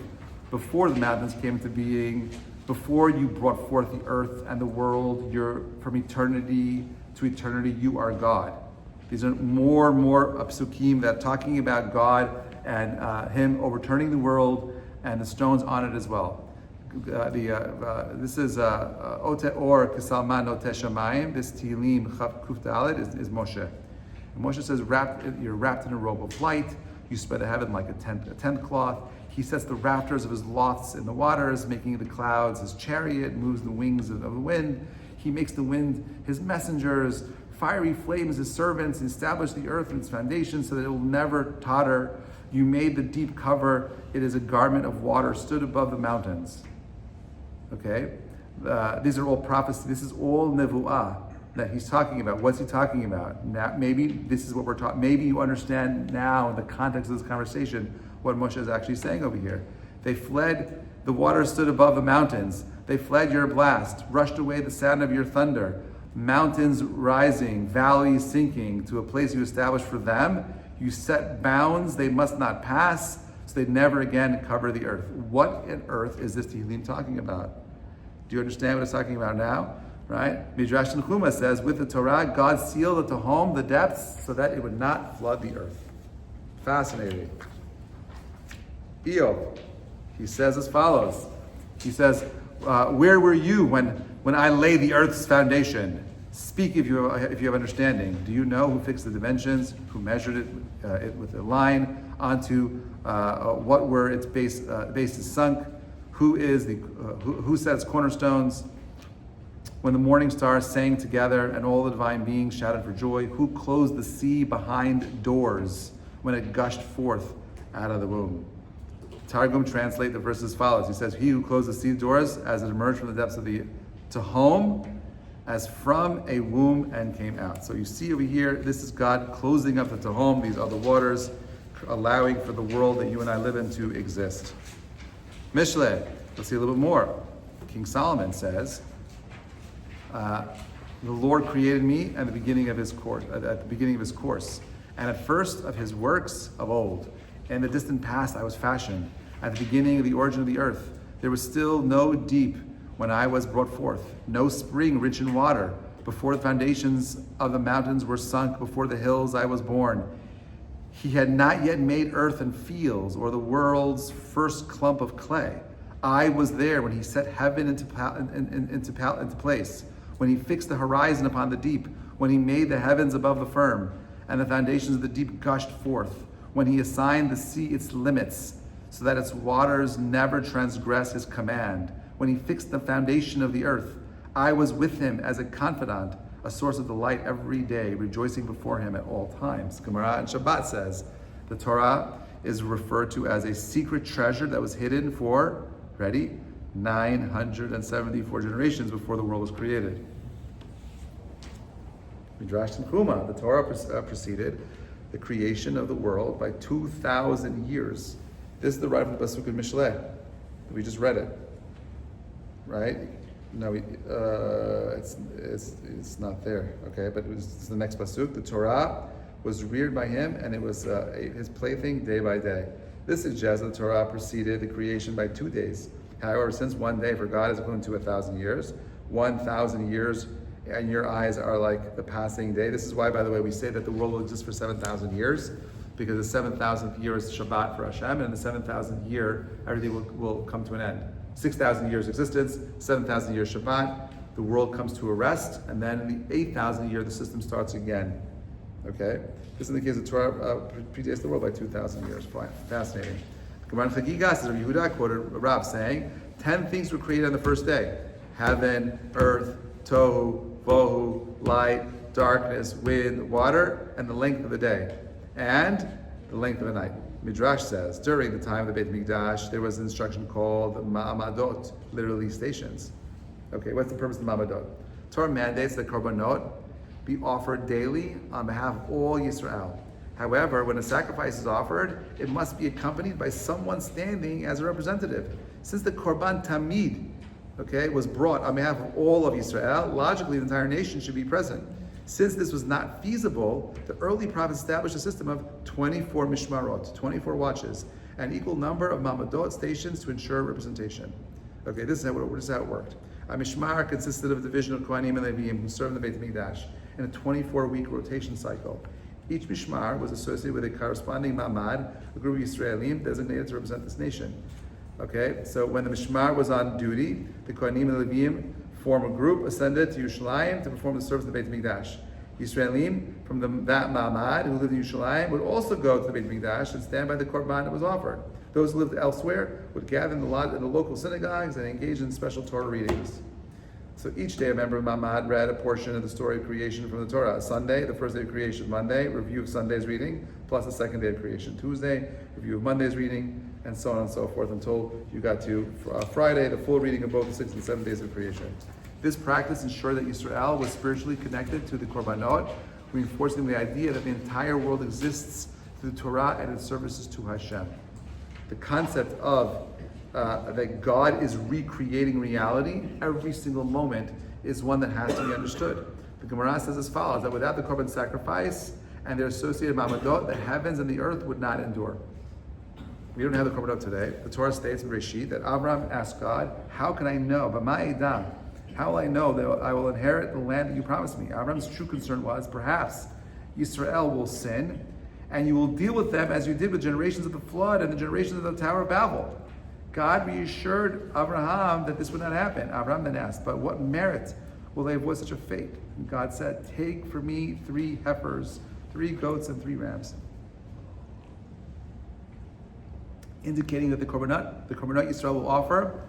Before the mountains came into being, before you brought forth the earth and the world, you're from eternity to eternity, you are God. These are more and more psukim that talking about God and Him overturning the world and the stones on it as well. This is Ote Or Kisalman Ote Shamayim. This Tehillim Kuf Dalet is Moshe. And Moshe says, you're wrapped in a robe of light. You spread the heaven like a tent cloth. He sets the rafters of his loths in the waters, making the clouds his chariot, moves the wings of the wind. He makes the wind his messengers, fiery flames his servants, and established the earth and its foundation so that it will never totter. You made the deep cover. It is a garment of water stood above the mountains. Okay? These are all prophecies. This is all nevuah that he's talking about. What's he talking about? Now, maybe this is what we're talking. Maybe you understand now in the context of this conversation what Moshe is actually saying over here. They fled. The water stood above the mountains. They fled your blast, rushed away the sound of your thunder. Mountains rising, valleys sinking to a place you established for them. You set bounds they must not pass, so they never again cover the earth. What on earth is this Tehillim talking about? Do you understand what it's talking about now? Right? Midrash Tanchuma says, with the Torah, God sealed the home, the depths, so that it would not flood the earth. Fascinating. Eov, he says as follows. He says, where were you when I laid the earth's foundation? Speak if you have understanding. Do you know who fixed the dimensions, who measured it with a line onto what were its bases sunk? Who set its cornerstones? When the morning stars sang together and all the divine beings shouted for joy, who closed the sea behind doors when it gushed forth out of the womb? Targum translate the verse as follows. He says, he who closed the sea doors as it emerged from the depths of the Tehom, as from a womb and came out. So you see over here, this is God closing up the Tehom, these other waters, allowing for the world that you and I live in to exist. Mishle, let's see a little bit more. King Solomon says, the Lord created me at the beginning of his course, and at first of his works of old. In the distant past I was fashioned. At the beginning of the origin of the earth, there was still no deep when I was brought forth, no spring rich in water. Before the foundations of the mountains were sunk, before the hills I was born. He had not yet made earth and fields, or the world's first clump of clay. I was there when he set heaven into place, when he fixed the horizon upon the deep, when he made the heavens above the firm, and the foundations of the deep gushed forth, when he assigned the sea its limits, so that its waters never transgress his command, when he fixed the foundation of the earth. I was with him as a confidant, a source of delight every day, rejoicing before him at all times. Gemara and Shabbat says, the Torah is referred to as a secret treasure that was hidden for, ready, 974 generations before the world was created. Midrash Tanchuma, the Torah preceded the creation of the world by 2,000 years. This is the right from the Pasuk in Mishleh. We just read it, right? No, it's not there. Okay, but it's the next Pasuk. The Torah was reared by him, and it was his plaything day by day. This suggests that the Torah preceded the creation by 2 days. However, since 1 day for God is equivalent to 1,000 years, 1,000 years in your eyes are like the passing day. This is why, by the way, we say that the world will exist for 7,000 years, because the 7,000th year is Shabbat for Hashem, and in the 7,000th year, everything will come to an end. 6,000 years existence, 7,000 years Shabbat, the world comes to a rest, and then in the 8,000th year, the system starts again. Okay? This is the case of Torah predates the world by 2,000 years. Fine. Fascinating. Gemara in Chagiga says, Rabbi Yehuda quoted Rav saying, 10 things were created on the first day. Heaven, earth, tohu, bohu, light, darkness, wind, water, and the length of the day, and the length of the night. Midrash says, during the time of the Beit Mikdash, there was an instruction called ma'amadot, literally stations. Okay, what's the purpose of the ma'amadot? Torah mandates that korbanot be offered daily on behalf of all Yisrael. However, when a sacrifice is offered, it must be accompanied by someone standing as a representative. Since the korban tamid, was brought on behalf of all of Yisrael, logically the entire nation should be present. Since this was not feasible, the early prophets established a system of 24 mishmarot, 24 watches, an equal number of mamadot stations to ensure representation. Okay, this is how it worked. A mishmar consisted of a division of Kohanim and Leviim who served in the Beit Mikdash in a 24-week rotation cycle. Each mishmar was associated with a corresponding mamad, a group of Yisraelim designated to represent this nation. Okay, so when the mishmar was on duty, the Kohanim and Leviim form a group ascended to Yerushalayim to perform the service of the Beit Mikdash. Yisraelim from that mamad who lived in Yerushalayim would also go to the Beit Mikdash and stand by the korban that was offered. Those who lived elsewhere would gather in the local synagogues and engage in special Torah readings. So each day a member of Mamad read a portion of the story of creation from the Torah. Sunday, the first day of creation. Monday, review of Sunday's reading, plus the second day of creation. Tuesday, review of Monday's reading, and so on and so forth until you got to Friday, the full reading of both the 6 and 7 days of creation. This practice ensured that Yisrael was spiritually connected to the Korbanot, reinforcing the idea that the entire world exists through the Torah and its services to Hashem. The concept of that God is recreating reality every single moment is one that has to be understood. The Gemara says as follows, that without the korban sacrifice and their associated mamadot, the heavens and the earth would not endure. We don't have the korbanot today. The Torah states in Reshit that Abraham asked God, how can I know? But ma'edam, how will I know that I will inherit the land that you promised me? Abraham's true concern was, perhaps Yisrael will sin, and you will deal with them as you did with generations of the flood and the generations of the Tower of Babel. God reassured Abraham that this would not happen. Abraham then asked, but what merit will they avoid such a fate? And God said, take for me 3 heifers, 3 goats, and 3 rams. Indicating that the korbanot Yisrael will offer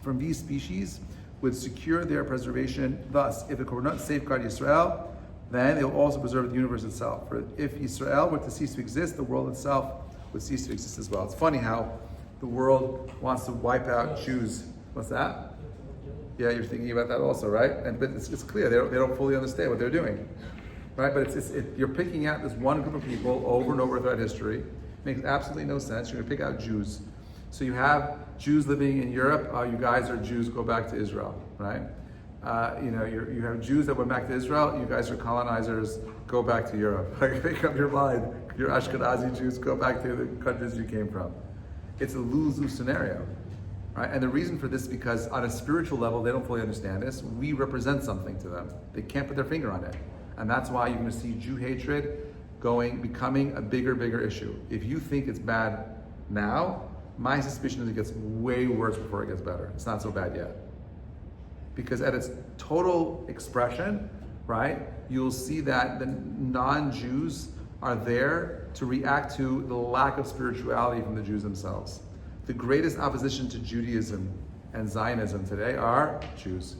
from these species would secure their preservation. Thus, if the korbanot safeguard Yisrael, then it will also preserve the universe itself. For if Yisrael were to cease to exist, the world itself would cease to exist as well. It's funny how the world wants to wipe out Jews. What's that? Yeah, you're thinking about that also, right? But it's clear they don't fully understand what they're doing, right? But you're picking out this one group of people over and over throughout history. Makes absolutely no sense. You're going to pick out Jews. So you have Jews living in Europe. You guys are Jews. Go back to Israel, right? You have Jews that went back to Israel. You guys are colonizers. Go back to Europe. Make up your mind. You're Ashkenazi Jews. Go back to the countries you came from. It's a lose-lose scenario, right? And the reason for this is because on a spiritual level, they don't fully understand this. We represent something to them. They can't put their finger on it. And that's why you're going to see Jew hatred becoming a bigger issue. If you think it's bad now, my suspicion is it gets way worse before it gets better. It's not so bad yet. Because at its total expression, right, you'll see that the non-Jews are there to react to the lack of spirituality from the Jews themselves. The greatest opposition to Judaism and Zionism today are Jews.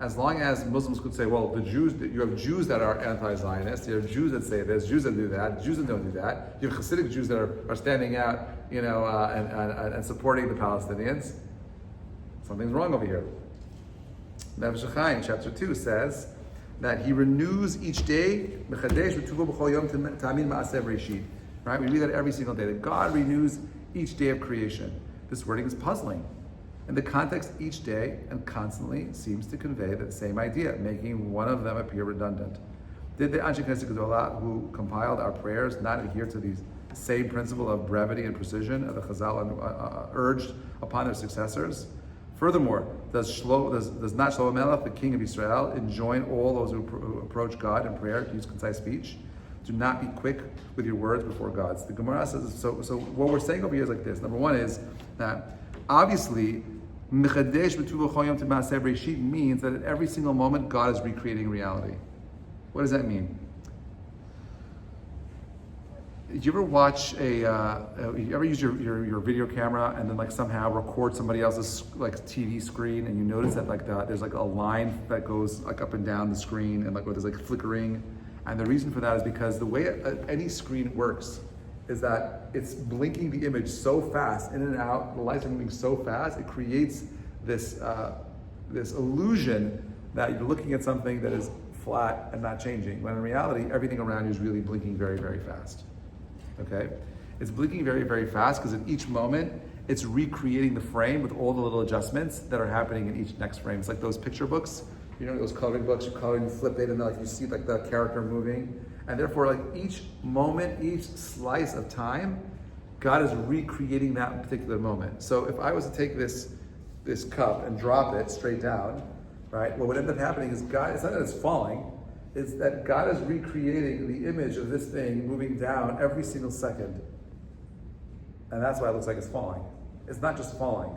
As long as Muslims could say, well, you have Jews that are anti-Zionist, you have Jews that say this, Jews that do that, Jews that don't do that, you have Hasidic Jews that are standing out and supporting the Palestinians. Something's wrong over here. Nefesh HaChaim, chapter 2 says that he renews each day, right? We read that every single day, that God renews each day of creation. This wording is puzzling. In the context, each day and constantly seems to convey the same idea, making one of them appear redundant. Did the Anshe Knesset Gedolah, who compiled our prayers, not adhere to the same principle of brevity and precision of the Chazal urged upon their successors? Furthermore, does not Shlomo Melech, the king of Israel, enjoin all those who approach God in prayer to use concise speech? Do not be quick with your words before God. So the Gemara says, so what we're saying over here is like this. Number one is that obviously, means that at every single moment, God is recreating reality. What does that mean? Did you ever watch you ever use your video camera and then like somehow record somebody else's like TV screen, and you notice that there's like a line that goes like up and down the screen, and like where there's like flickering, and the reason for that is because the way any screen works is that it's blinking the image so fast in and out, the lights are moving so fast, it creates this illusion that you're looking at something that is flat and not changing, when in reality everything around you is really blinking very, very fast. Okay, it's blinking very, very fast because at each moment it's recreating the frame with all the little adjustments that are happening in each next frame. It's like those picture books, those coloring books. You color and you flip it, and like you see like the character moving, and therefore like each moment, each slice of time, God is recreating that particular moment. So if I was to take this cup and drop it straight down, right? What would end up happening is God. It's not that it's falling. It's that God is recreating the image of this thing moving down every single second. And that's why it looks like it's falling. It's not just falling,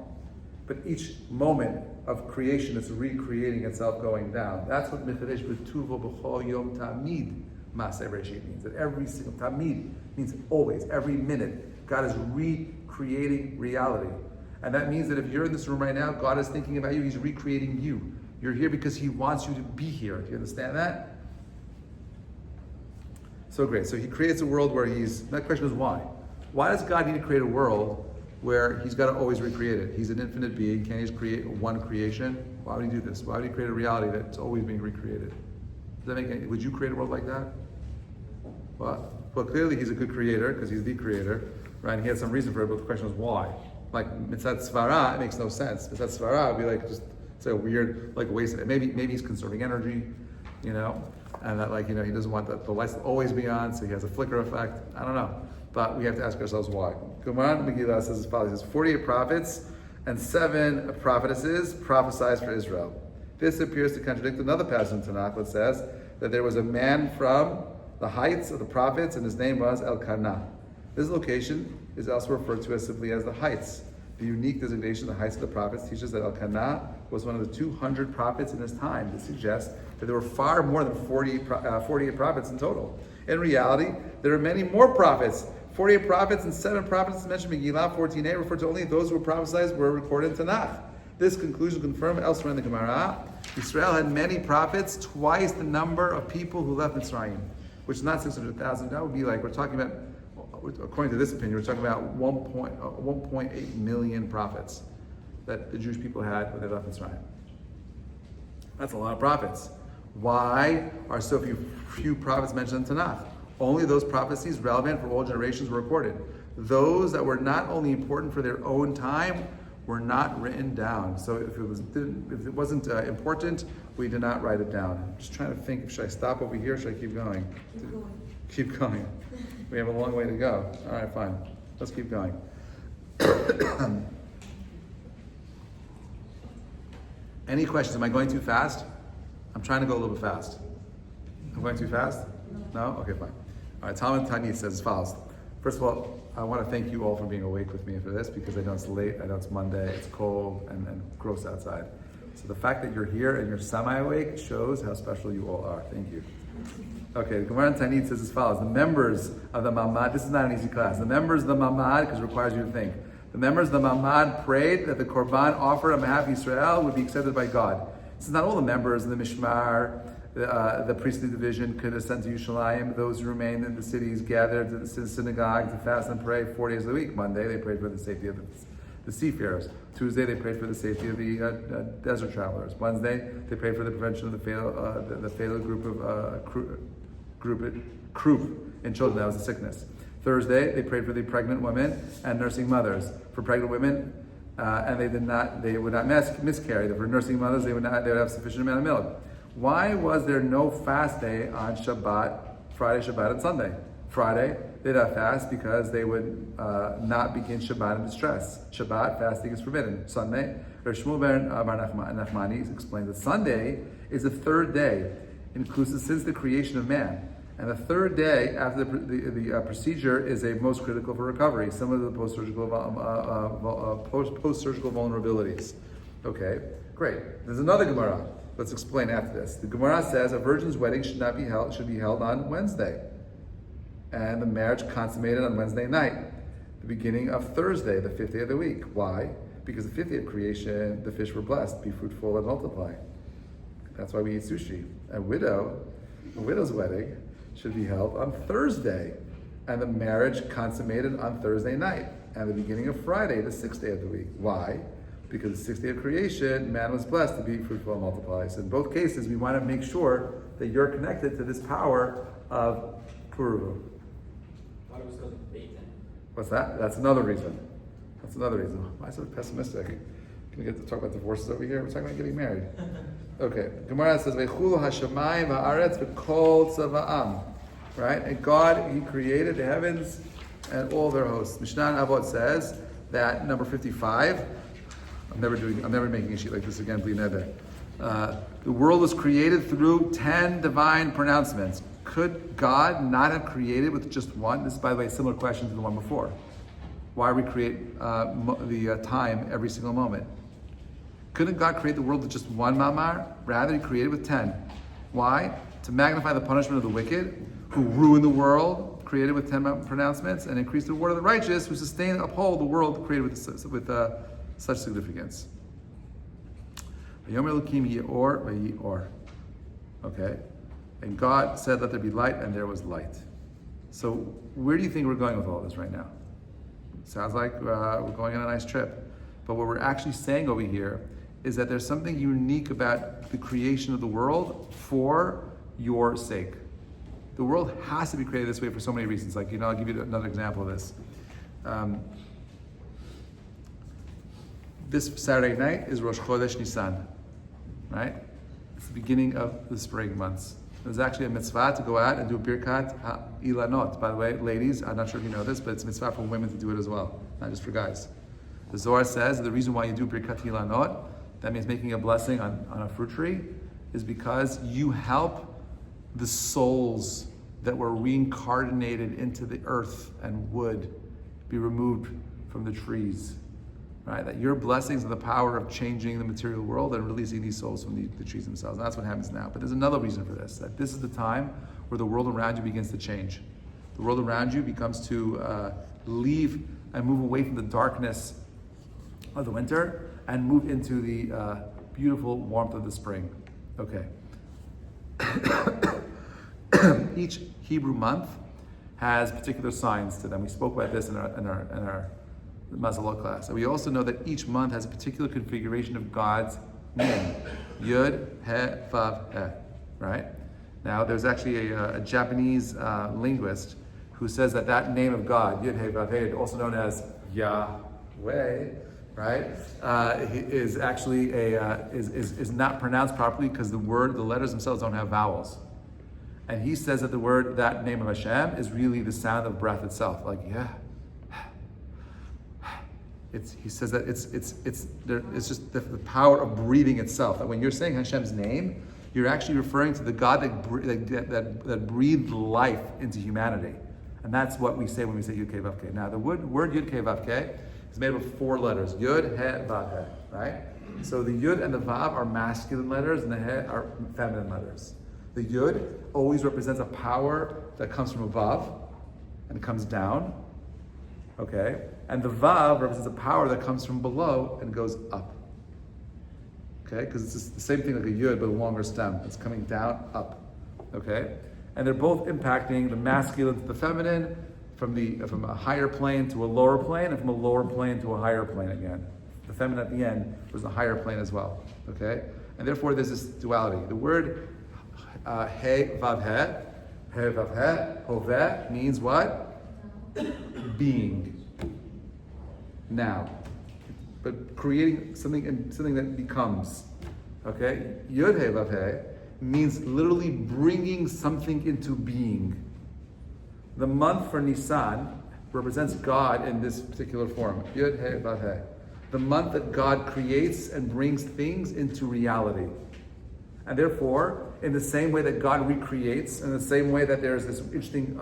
but each moment of creation is recreating itself going down. That's what Mechadesh B'tuvo B'chol Yom Tamid Maseh Reshit means. That every single Tamid means always, every minute, God is recreating reality. And that means that if you're in this room right now, God is thinking about you, He's recreating you. You're here because He wants you to be here. Do you understand that? So great. So He creates a world where that question is why? Why does God need to create a world where He's got to always recreate it? He's an infinite being. Can't He just create one creation? Why would He do this? Why would He create a reality that's always being recreated? Does that make any, would you create a world like that? Well, clearly He's a good creator because He's the creator, right? And He had some reason for it, but the question is why? Like Mitzat Svara, it makes no sense. Mitzat Svara would be like just it's a weird like waste of it. Maybe He's conserving energy, and that He doesn't want the lights to always be on, so He has a flicker effect. I don't know, but we have to ask ourselves why. Gemara Megillah says as follows: 48 prophets and 7 prophetesses prophesied for Israel. This appears to contradict another passage in Tanakh that says that there was a man from the heights of the prophets, and his name was Elkanah. This location is also referred to as simply as the heights. The unique designation, the heights of the prophets, teaches that Elkanah was one of the 200 prophets in his time. This suggests that there were far more than 48 prophets in total. In reality, there are many more prophets. 48 prophets and 7 prophets mentioned in Megillah 14a refer to only those who were prophesied were recorded in Tanakh. This conclusion confirmed elsewhere in the Gemara. Israel had many prophets, twice the number of people who left Mitzrayim, which is not 600,000. That would be like, we're talking about, according to this opinion, we're talking about 1.8 million prophets that the Jewish people had when they left Mitzrayim. That's a lot of prophets. Why are so few prophets mentioned in Tanakh? Only those prophecies relevant for all generations were recorded. Those that were not only important for their own time were not written down. So if it wasn't important, we did not write it down. I'm just trying to think, should I stop over here or should I keep going? Keep going. We have a long way to go. All right, fine. Let's keep going. Any questions? Am I going too fast? I'm trying to go a little bit fast. I'm going too fast? No? Okay, fine. All right, Talmud Tanit says as follows. First of all, I want to thank you all for being awake with me for this, because I know it's late, I know it's Monday, it's cold and gross outside. So the fact that you're here and you're semi-awake shows how special you all are. Thank you. Okay, the Gemara in Tanit says as follows. The members of the Mamad, this is not an easy class. The members of the Mamad, because it requires you to think. The members of the Mamad prayed that the Korban offered on behalf of Israel would be accepted by God. This is not all the members of the Mishmar, The priestly division could ascend to Yerushalayim. Those who remain in the cities gathered to the synagogue to fast and pray 4 days a week. Monday, they prayed for the safety of the seafarers. Tuesday, they prayed for the safety of the desert travelers. Wednesday, they prayed for the prevention of the fatal croup in children. That was a sickness. Thursday, they prayed for the pregnant women and nursing mothers. For pregnant women, and they would not miscarry. For nursing mothers, they would have sufficient amount of milk. Why was there no fast day on Shabbat, Friday, Shabbat, and Sunday? Friday, they'd have fast because they would not begin Shabbat in distress. Shabbat, fasting is forbidden. Sunday, Rav Shmuel bar Nachmani explained that Sunday is the third day, inclusive since the creation of man. And the third day after the procedure is a most critical for recovery, similar to the post-surgical vulnerabilities. Okay, great. There's another Gemara. Let's explain after this. The Gemara says a virgin's wedding should be held on Wednesday, and the marriage consummated on Wednesday night, the beginning of Thursday, the 5th day of the week. Why? Because the 5th day of creation, the fish were blessed, be fruitful and multiply. That's why we eat sushi. A widow's wedding should be held on Thursday, and the marriage consummated on Thursday night, and the beginning of Friday, the 6th day of the week. Why? Because the 6th day of creation, man was blessed to be fruitful and multiply. So in both cases, we want to make sure that you're connected to this power of Puruvu. What's that? That's another reason. Why so pessimistic? Can we get to talk about divorces over here? We're talking about getting married. Okay. Gemara says, "Veichulu hashamayim haaretz v'kol tzava'am." Right? And God, He created the heavens and all their hosts. Mishnah Avot says that number 55. I'm never making a sheet like this again, bli neder. The world was created through 10 divine pronouncements. Could God not have created with just one? This is, by the way, a similar question to the one before. Why recreate the time every single moment? Couldn't God create the world with just one mamar? Rather, He created with 10. Why? To magnify the punishment of the wicked, who ruin the world, created with 10 pronouncements, and increase the reward of the righteous, who sustain and uphold the world created with such significance. Okay? And God said, let there be light, and there was light. So where do you think we're going with all this right now? Sounds like we're going on a nice trip. But what we're actually saying over here is that there's something unique about the creation of the world for your sake. The world has to be created this way for so many reasons. Like, I'll give you another example of this. This Saturday night is Rosh Chodesh Nisan, right? It's the beginning of the spring months. There's actually a mitzvah to go out and do Birkat HaIlanot. By the way, ladies, I'm not sure if you know this, but it's a mitzvah for women to do it as well, not just for guys. The Zohar says the reason why you do Birkat HaIlanot, that means making a blessing on a fruit tree, is because you help the souls that were reincarnated into the earth and wood be removed from the trees. Right? That your blessings are the power of changing the material world and releasing these souls from the trees themselves. And that's what happens now. But there's another reason for this, that this is the time where the world around you begins to change. The world around you becomes to leave and move away from the darkness of the winter and move into the beautiful warmth of the spring. Okay. Each Hebrew month has particular signs to them. We spoke about this in our Mazalot class. And we also know that each month has a particular configuration of God's name. Yud, He, Vav, He. Right? Now, there's actually a Japanese linguist who says that name of God, Yud, He, Vav, He, also known as Yahweh, right, is actually is not pronounced properly because the letters themselves don't have vowels. And he says that that name of Hashem is really the sound of breath itself, like he says that it's just the power of breathing itself. That when you're saying Hashem's name, you're actually referring to the God that breathed life into humanity, and that's what we say when we say Yud Kei Vav Kei. Now the word Yud Kei Vav Kei is made up of 4 letters: Yud, He, Vav, He. Right? So the Yud and the Vav are masculine letters, and the He are feminine letters. The Yud always represents a power that comes from above and comes down. Okay? And the Vav represents a power that comes from below and goes up. Okay, because it's the same thing like a yud, but a longer stem. It's coming down, up. Okay, and they're both impacting the masculine to the feminine, from a higher plane to a lower plane, and from a lower plane to a higher plane again. The feminine at the end was the higher plane as well. Okay, and therefore there's this duality. The word he vav he vav he hoveh means what? Being. Now, but creating something that becomes. Okay, yud he vav he means literally bringing something into being. The month for Nisan represents God in this particular form. Yud he vav he. The month that God creates and brings things into reality. And therefore, in the same way that God recreates, in the same way that there's this interesting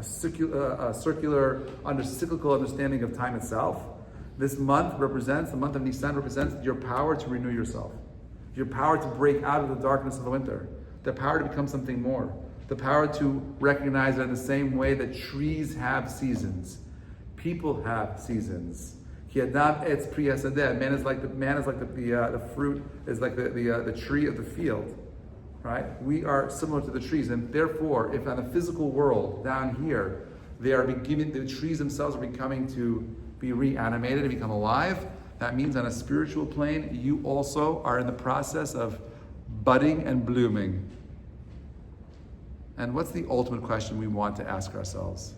cyclical understanding of time itself, this month represents, the month of Nisan represents your power to renew yourself, your power to break out of the darkness of the winter, the power to become something more, the power to recognize that in the same way that trees have seasons, people have seasons. Man is like the fruit is like the tree of the field, right? We are similar to the trees, and therefore, if on the physical world down here, the trees themselves are becoming to be reanimated and become alive. That means on a spiritual plane, you also are in the process of budding and blooming. And what's the ultimate question we want to ask ourselves?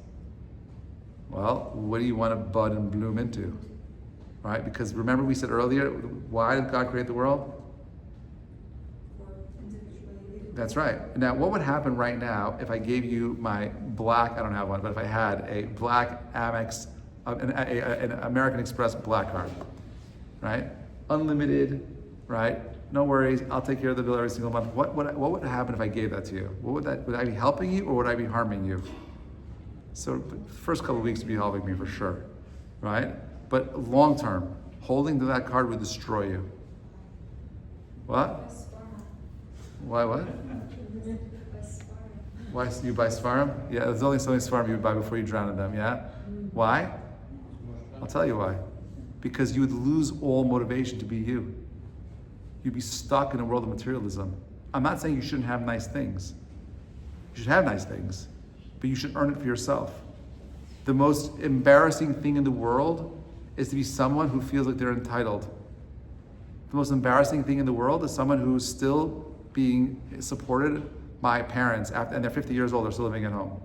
Well, what do you want to bud and bloom into? Right? Because remember we said earlier, why did God create the world? That's right. Now, what would happen right now if I gave you my black, I don't have one, but if I had a black Amex, an American Express black card, right? Unlimited, right? No worries, I'll take care of the bill every single month. What would happen if I gave that to you? Would I be helping you or would I be harming you? So the first couple of weeks would be helping me for sure, right? But long term, holding to that card would destroy you. What? Why what? Why you buy Svarim? Yeah, there's only so many Svarim you would buy before you drown in them, yeah? Why? I'll tell you why. Because you would lose all motivation to be you. You'd be stuck in a world of materialism. I'm not saying you shouldn't have nice things. You should have nice things, but you should earn it for yourself. The most embarrassing thing in the world is to be someone who feels like they're entitled. The most embarrassing thing in the world is someone who's still being supported by parents and they're 50 years old, they're still living at home.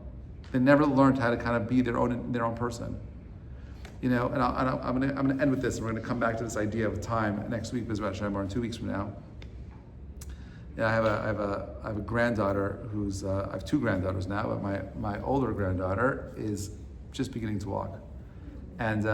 They never learned how to kind of be their own person. You know, and I'm going to end with this, and we're going to come back to this idea of time next week, or in 2 weeks from now. Yeah, I have a granddaughter who's I have two granddaughters now, but my older granddaughter is just beginning to walk. And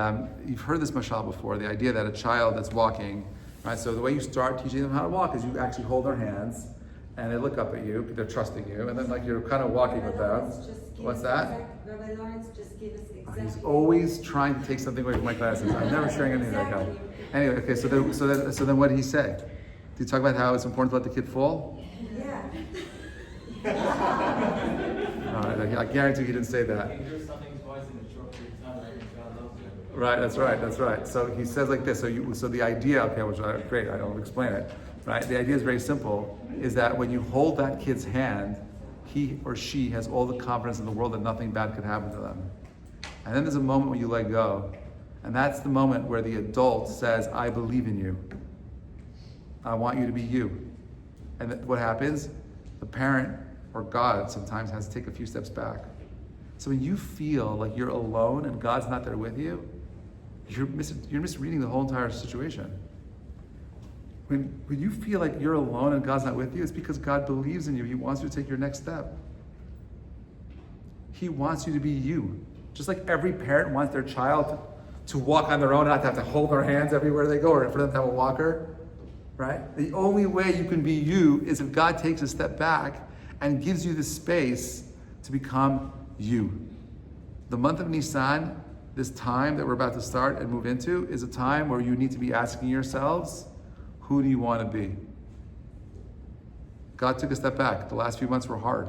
you've heard this mashal before, the idea that a child that's walking, right? So the way you start teaching them how to walk is you actually hold their hands, and they look up at you, they're trusting you, and then like you're kind of walking with them. What's that? Rabbi Lawrence, just give us exactly. He's always trying to take something away from my classes. I'm never sharing anything like that. Anyway, okay, so then what did he say? Did he talk about how it's important to let the kid fall? Yeah. All right, I guarantee he didn't say that. Right, that's right. So he says like this. So the idea, okay, which great, I don't explain it. Right, the idea is very simple. Is that when you hold that kid's hand, he or she has all the confidence in the world that nothing bad could happen to them. And then there's a moment when you let go, and that's the moment where the adult says, "I believe in you. I want you to be you." And what happens? The parent or God sometimes has to take a few steps back. So when you feel like you're alone and God's not there with you, you're misreading the whole entire situation. When you feel like you're alone and God's not with you, it's because God believes in you. He wants you to take your next step. He wants you to be you. Just like every parent wants their child to walk on their own, not to have to hold their hands everywhere they go, or for them to have a walker, right? The only way you can be you is if God takes a step back and gives you the space to become you. The month of Nisan, this time that we're about to start and move into, is a time where you need to be asking yourselves, who do you want to be? God took a step back. The last few months were hard.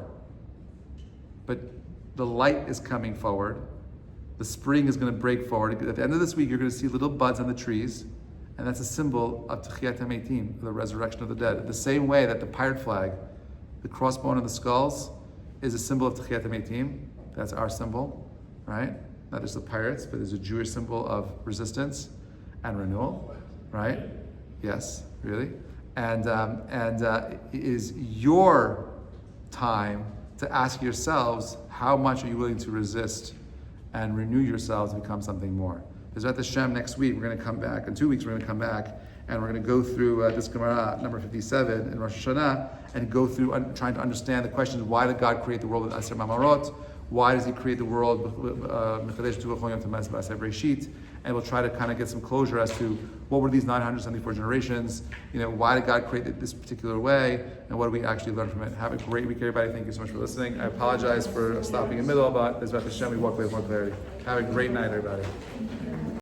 But the light is coming forward. The spring is going to break forward. At the end of this week, you're going to see little buds on the trees. And that's a symbol of Techiyat HaMeitim, the resurrection of the dead. The same way that the pirate flag, the crossbone and the skulls, is a symbol of Techiyat HaMeitim. That's our symbol, right? Not just the pirates, but it's a Jewish symbol of resistance and renewal, right? Yes, really. And it is your time to ask yourselves, how much are you willing to resist and renew yourselves to become something more? Bezrat Hashem, next week we're going to come back. In 2 weeks we're going to come back and we're going to go through this Gemara, number 57 in Rosh Hashanah, and go through trying to understand the questions: why did God create the world with Asher Mamarot? Why does He create the world? And we'll try to kind of get some closure as to what were these 974 generations. Why did God create it this particular way, and what do we actually learn from it? Have a great week, everybody. Thank you so much for listening. I apologize for stopping in the middle, but Bezrat Hashem, we walk away with more clarity. Have a great night, everybody.